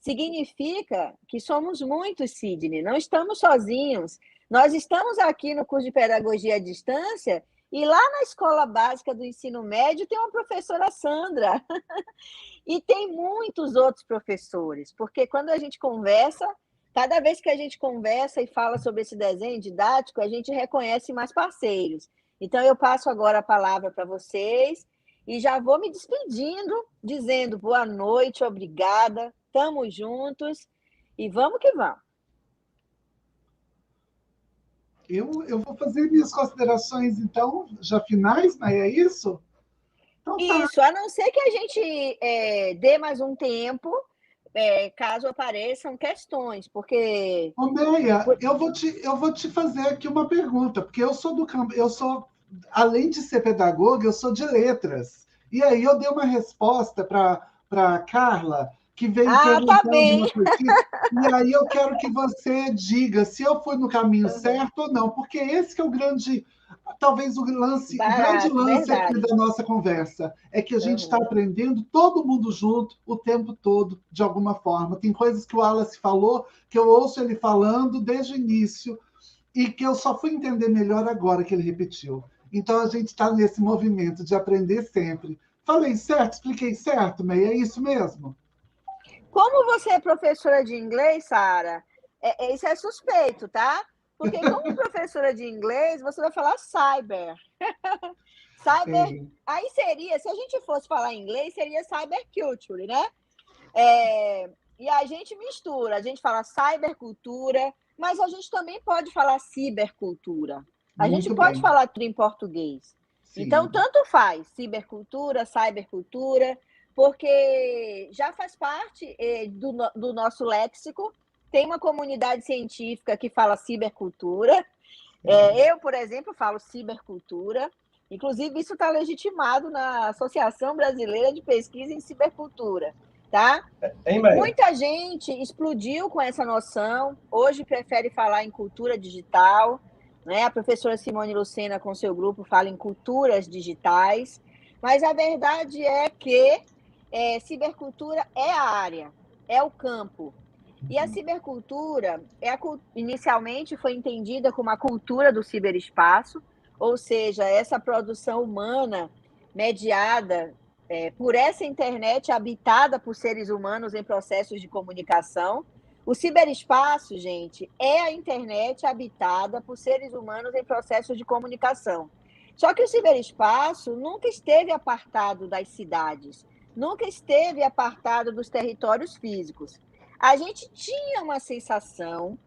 Significa que somos muitos, Sidney, não estamos sozinhos. Nós estamos aqui no curso de Pedagogia à Distância e lá na Escola Básica do Ensino Médio tem uma professora Sandra. E tem muitos outros professores, porque quando a gente conversa, cada vez que a gente conversa e fala sobre esse desenho didático, a gente reconhece mais parceiros. Então, eu passo agora a palavra para vocês e já vou me despedindo, dizendo boa noite, obrigada, estamos juntos e vamos que vamos. Eu vou fazer minhas considerações, então, já finais, mas é isso? Então, isso, a não ser que a gente dê mais um tempo, caso apareçam questões, porque... Ô, Meia, eu vou te fazer aqui uma pergunta, porque eu sou além de ser pedagoga, eu sou de letras. E aí eu dei uma resposta para Carla, que veio tá bem. uma coisinha, e aí eu quero que você diga se eu fui no caminho certo ou não, porque esse que é o grande, talvez o grande lance aqui da nossa conversa, é que a gente está aprendendo todo mundo junto, o tempo todo, de alguma forma. Tem coisas que o Wallace falou, que eu ouço ele falando desde o início, e que eu só fui entender melhor agora que ele repetiu. Então, a gente está nesse movimento de aprender sempre. Falei certo? Expliquei certo, Meia? É isso mesmo? Como você é professora de inglês, Sara, isso é suspeito, tá? Porque como professora de inglês, você vai falar cyber. Cyber, sim. Aí seria, se a gente fosse falar inglês, seria cyberculture, né? E a gente mistura, a gente fala cybercultura, mas a gente também pode falar cibercultura. A gente pode falar tudo em português. Sim. Então, tanto faz, cibercultura, cybercultura, porque já faz parte do nosso léxico. Tem uma comunidade científica que fala cibercultura, Eu, por exemplo, falo cibercultura. Inclusive, isso está legitimado na Associação Brasileira de Pesquisa em Cibercultura, tá? Hein, Meia? Muita gente explodiu com essa noção, hoje prefere falar em cultura digital, né? A professora Simone Lucena, com seu grupo, fala em culturas digitais, mas a verdade é que cibercultura é a área, é o campo. E a cibercultura, inicialmente, foi entendida como a cultura do ciberespaço, ou seja, essa produção humana mediada por essa internet habitada por seres humanos em processos de comunicação. O ciberespaço, gente, é a internet habitada por seres humanos em processos de comunicação. Só que o ciberespaço nunca esteve apartado das cidades, nunca esteve apartado dos territórios físicos. A gente tinha uma sensação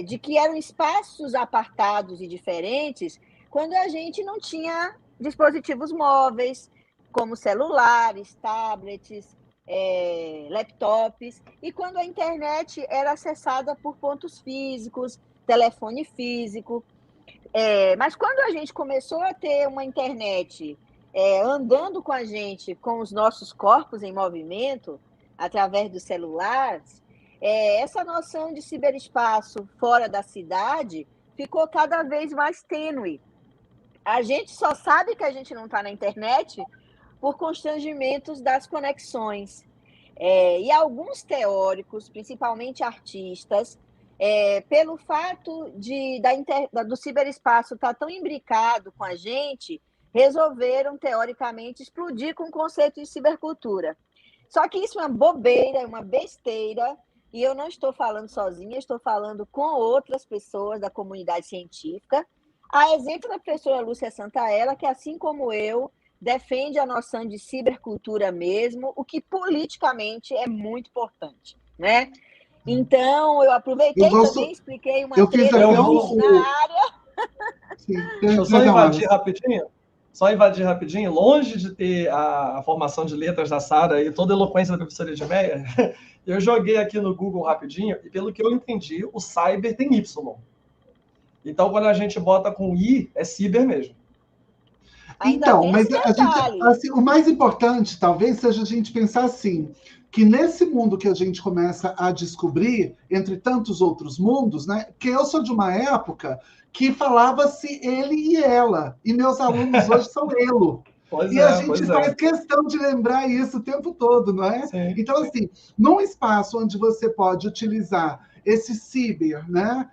de que eram espaços apartados e diferentes quando a gente não tinha dispositivos móveis, como celulares, tablets, laptops, e quando a internet era acessada por pontos físicos, telefone físico. Mas quando a gente começou a ter uma internet andando com a gente, com os nossos corpos em movimento, através dos celulares, essa noção de ciberespaço fora da cidade ficou cada vez mais tênue. A gente só sabe que a gente não está na internet por constrangimentos das conexões. E alguns teóricos, principalmente artistas, pelo fato do ciberespaço estar tão imbricado com a gente, resolveram, teoricamente, explodir com o conceito de cibercultura. Só que isso é uma bobeira, é uma besteira, e eu não estou falando sozinha, estou falando com outras pessoas da comunidade científica. A exemplo da professora Lúcia Santaella, que, assim como eu, defende a noção de cibercultura mesmo, o que politicamente é muito importante, né? Então, eu aproveitei também, expliquei uma treta na área. Sim, deixa eu só invadir rapidinho. Longe de ter a formação de letras da Sara e toda a eloquência da professora Edmeia, eu joguei aqui no Google rapidinho, e pelo que eu entendi, o cyber tem Y. Então, quando a gente bota com I, é ciber mesmo. Então, mas assim, o mais importante, talvez, seja a gente pensar assim, que nesse mundo que a gente começa a descobrir, entre tantos outros mundos, né? Que eu sou de uma época que falava-se ele e ela, e meus alunos hoje são elo. A gente faz questão de lembrar isso o tempo todo, não é? Sim. Então, assim, num espaço onde você pode utilizar esse ciber, né?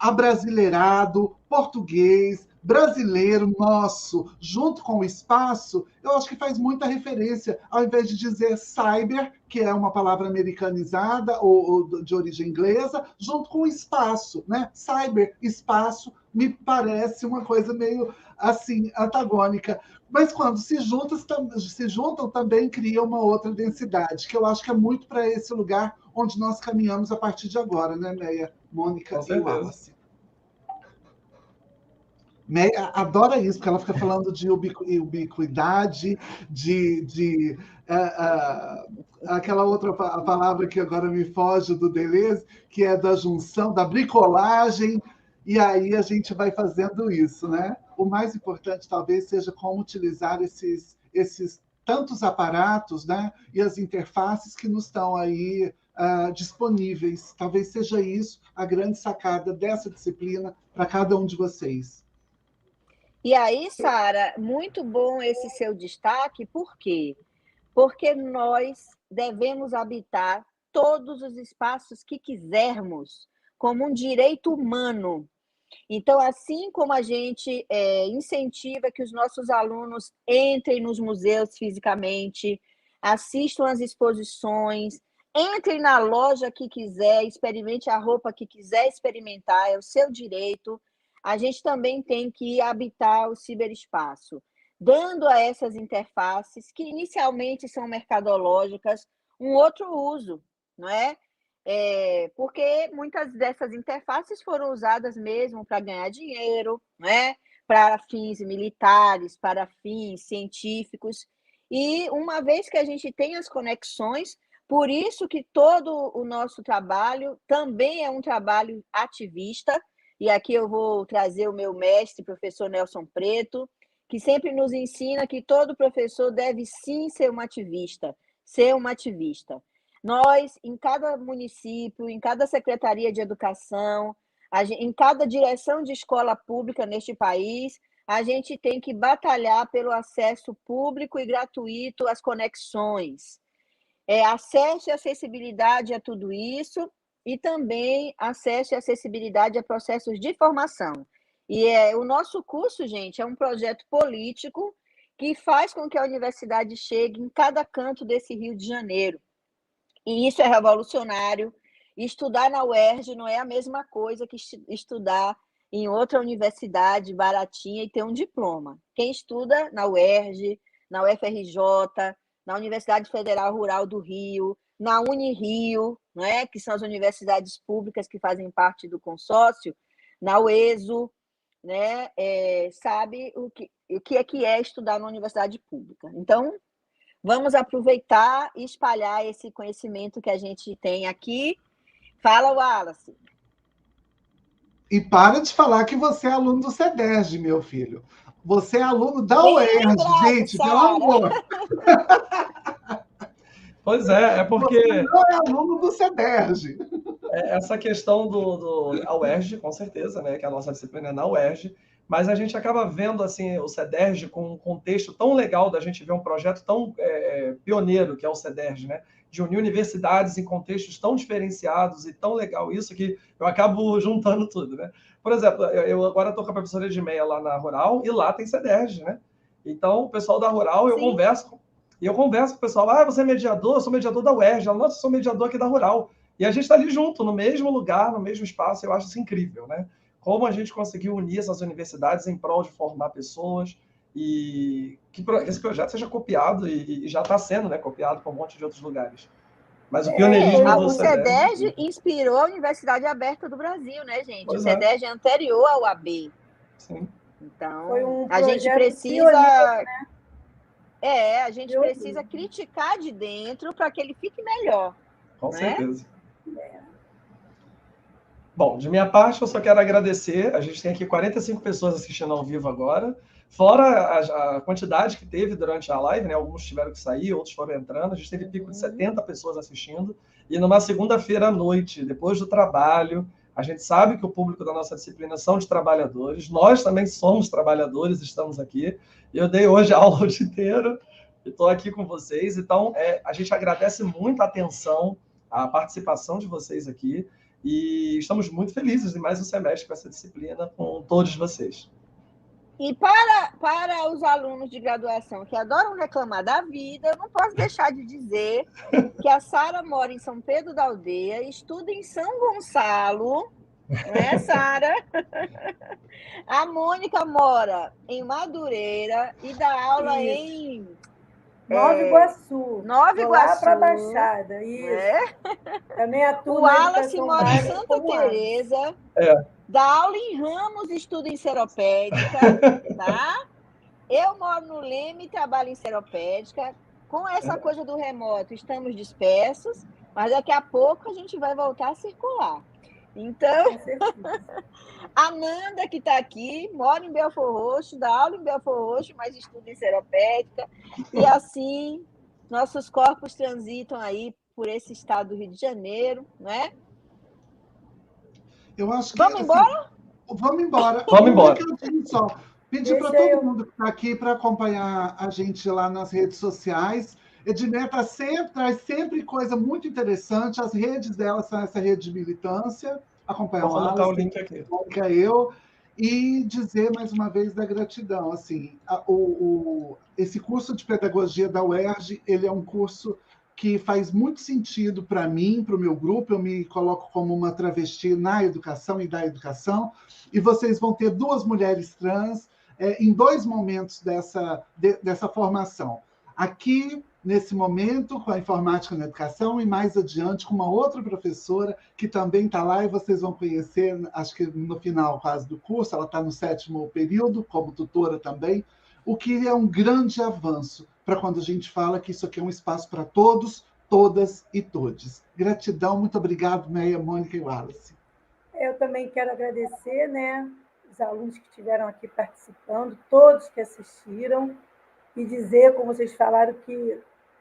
Abrasileirado, português, brasileiro nosso, junto com o espaço, eu acho que faz muita referência, ao invés de dizer cyber, que é uma palavra americanizada ou de origem inglesa, junto com o espaço, né? Cyber, espaço, me parece uma coisa meio assim, antagônica. Mas quando se juntam também cria uma outra densidade, que eu acho que é muito para esse lugar onde nós caminhamos a partir de agora, né, Meia, Mônica e Wallace. Meia adora isso, porque ela fica falando de ubiquidade, aquela outra palavra que agora me foge do Deleuze, que é da junção, da bricolagem, e aí a gente vai fazendo isso, né? O mais importante, talvez, seja como utilizar esses tantos aparatos, né? E as interfaces que nos estão aí disponíveis. Talvez seja isso a grande sacada dessa disciplina para cada um de vocês. E aí, Sara, muito bom esse seu destaque, por quê? Porque nós devemos habitar todos os espaços que quisermos, como um direito humano. Então, assim como a gente incentiva que os nossos alunos entrem nos museus fisicamente, assistam às exposições, entrem na loja que quiser, experimente a roupa que quiser experimentar, é o seu direito, a gente também tem que habitar o ciberespaço, dando a essas interfaces, que inicialmente são mercadológicas, um outro uso, não é? Porque muitas dessas interfaces foram usadas mesmo para ganhar dinheiro, né? Para fins militares, para fins científicos. E uma vez que a gente tem as conexões, por isso que todo o nosso trabalho também é um trabalho ativista, e aqui eu vou trazer o meu mestre, professor Nelson Preto, que sempre nos ensina que todo professor deve sim ser um ativista, ser uma ativista. Nós, em cada município, em cada secretaria de educação, em cada direção de escola pública neste país, a gente tem que batalhar pelo acesso público e gratuito às conexões. Acesso e acessibilidade a tudo isso e também acesso e acessibilidade a processos de formação. E o nosso curso, gente, é um projeto político que faz com que a universidade chegue em cada canto desse Rio de Janeiro. E isso é revolucionário. Estudar na UERJ não é a mesma coisa que estudar em outra universidade baratinha e ter um diploma. Quem estuda na UERJ, na UFRJ, na Universidade Federal Rural do Rio, na Unirio, não é? Que são as universidades públicas que fazem parte do consórcio, na UESO, né? Sabe o que é estudar na universidade pública. Então, vamos aproveitar e espalhar esse conhecimento que a gente tem aqui. Fala, Wallace. E para de falar que você é aluno do CEDERJ, meu filho. Você é aluno da UERJ, gente, pelo amor. Pois é porque... Você não é aluno do CEDERJ. Essa questão da UERJ, com certeza, né, que a nossa disciplina é na UERJ, mas a gente acaba vendo assim, o CEDERJ com um contexto tão legal da gente ver um projeto tão pioneiro, que é o CEDERJ, né, de unir universidades em contextos tão diferenciados e tão legal isso que eu acabo juntando tudo. Né? Por exemplo, eu agora estou com a professora Edmeia lá na Rural e lá tem CEDERJ. Né? Então, o pessoal da Rural, eu converso com o pessoal, você é mediador? Eu sou mediador da UERJ. Nossa, eu sou mediador aqui da Rural. E a gente está ali junto, no mesmo lugar, no mesmo espaço. Eu acho isso incrível, né? Como a gente conseguiu unir essas universidades em prol de formar pessoas e que esse projeto seja copiado e já está sendo, né, copiado por um monte de outros lugares. Mas o pioneirismo do CEDERJ inspirou a Universidade Aberta do Brasil, né, gente? O CEDERJ é anterior ao AB. Sim. Então, a gente precisa... Pioneiro, né? A gente precisa criticar de dentro para que ele fique melhor. Com certeza. Bom, de minha parte, eu só quero agradecer. A gente tem aqui 45 pessoas assistindo ao vivo agora, fora a quantidade que teve durante a live, né? Alguns tiveram que sair, outros foram entrando. A gente teve pico de 70 pessoas assistindo. E numa segunda-feira à noite, depois do trabalho, a gente sabe que o público da nossa disciplina são de trabalhadores. Nós também somos trabalhadores, estamos aqui. Eu dei hoje a aula o dia inteiro e estou aqui com vocês. Então, a gente agradece muito a atenção, a participação de vocês aqui. E estamos muito felizes de mais um semestre com essa disciplina, com todos vocês. E para os alunos de graduação que adoram reclamar da vida, eu não posso deixar de dizer que a Sara mora em São Pedro da Aldeia, estuda em São Gonçalo, não é, Sara? A Mônica mora em Madureira e dá aula em... Nova Iguaçu. Nova Iguaçu. Lá para a Baixada, isso. Também atua o Wallace mora em Santa Teresa, dá aula em Ramos, estuda em Seropédica, tá? Eu moro no Leme, trabalho em Seropédica. Com essa coisa do remoto, estamos dispersos, mas daqui a pouco a gente vai voltar a circular. Então, a Nanda, que está aqui, mora em Belford Roxo, dá aula em Belford Roxo, mas estuda em Seropédica. E assim, nossos corpos transitam aí por esse estado do Rio de Janeiro, né? Eu acho que... Vamos embora? Vamos embora. Vamos embora. Pedir para todo mundo que está aqui para acompanhar a gente lá nas redes sociais. Edmeia traz sempre coisa muito interessante. As redes dela são essa rede de militância. Acompanha Vou colocar o link aqui. Eu. E dizer mais uma vez da gratidão. Assim, esse curso de pedagogia da UERJ, ele é um curso que faz muito sentido para mim, para o meu grupo. Eu me coloco como uma travesti na educação e da educação. E vocês vão ter 2 mulheres trans em 2 momentos dessa formação. Aqui, nesse momento, com a informática na educação, e mais adiante com uma outra professora que também está lá, e vocês vão conhecer, acho que no final quase do curso, ela está no 7º período, como tutora também, o que é um grande avanço para quando a gente fala que isso aqui é um espaço para todos, todas e todes. Gratidão, muito obrigado, Meia, Mônica e Wallace. eu também quero agradecer, né, os alunos que estiveram aqui participando, todos que assistiram, e dizer, como vocês falaram, que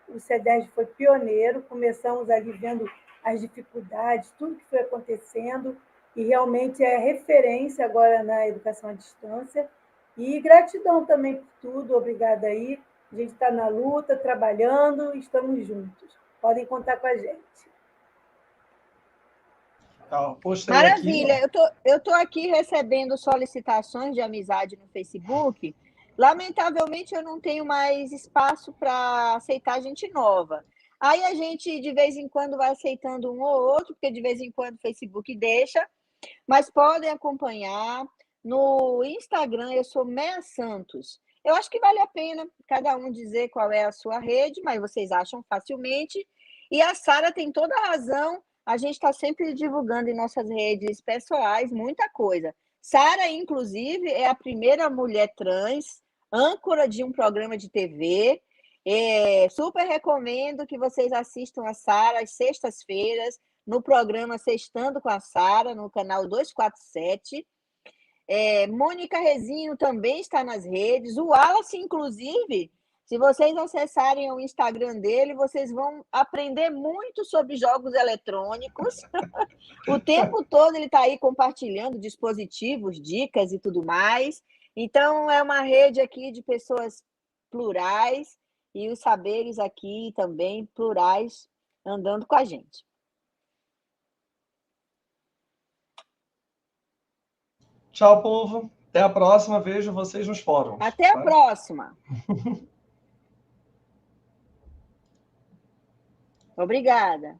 o CEDESB foi pioneiro, começamos ali vendo as dificuldades, tudo que foi acontecendo, e realmente é referência agora na educação à distância. E gratidão também por tudo, obrigada aí. A gente está na luta, trabalhando, estamos juntos. Podem contar com a gente. Postei Maravilha, aqui, eu tô aqui recebendo solicitações de amizade no Facebook. Lamentavelmente, eu não tenho mais espaço para aceitar gente nova. Aí a gente, de vez em quando, vai aceitando um ou outro, porque de vez em quando o Facebook deixa, mas podem acompanhar. No Instagram, eu sou Meia Santos. Eu acho que vale a pena cada um dizer qual é a sua rede, mas vocês acham facilmente. E a Sara tem toda a razão. A gente está sempre divulgando em nossas redes pessoais muita coisa. Sara, inclusive, é a primeira mulher trans âncora de um programa de TV. Super recomendo que vocês assistam a Sara às sextas-feiras, no programa Sextando com a Sara, no canal 247. Mônica Rezinho também está nas redes. O Wallace, inclusive, se vocês acessarem o Instagram dele, vocês vão aprender muito sobre jogos eletrônicos. O tempo todo ele está aí compartilhando dispositivos, dicas e tudo mais. Então, é uma rede aqui de pessoas plurais e os saberes aqui também plurais andando com a gente. tchau, povo. Até a próxima. Vejo vocês nos fóruns. Até a próxima. Obrigada.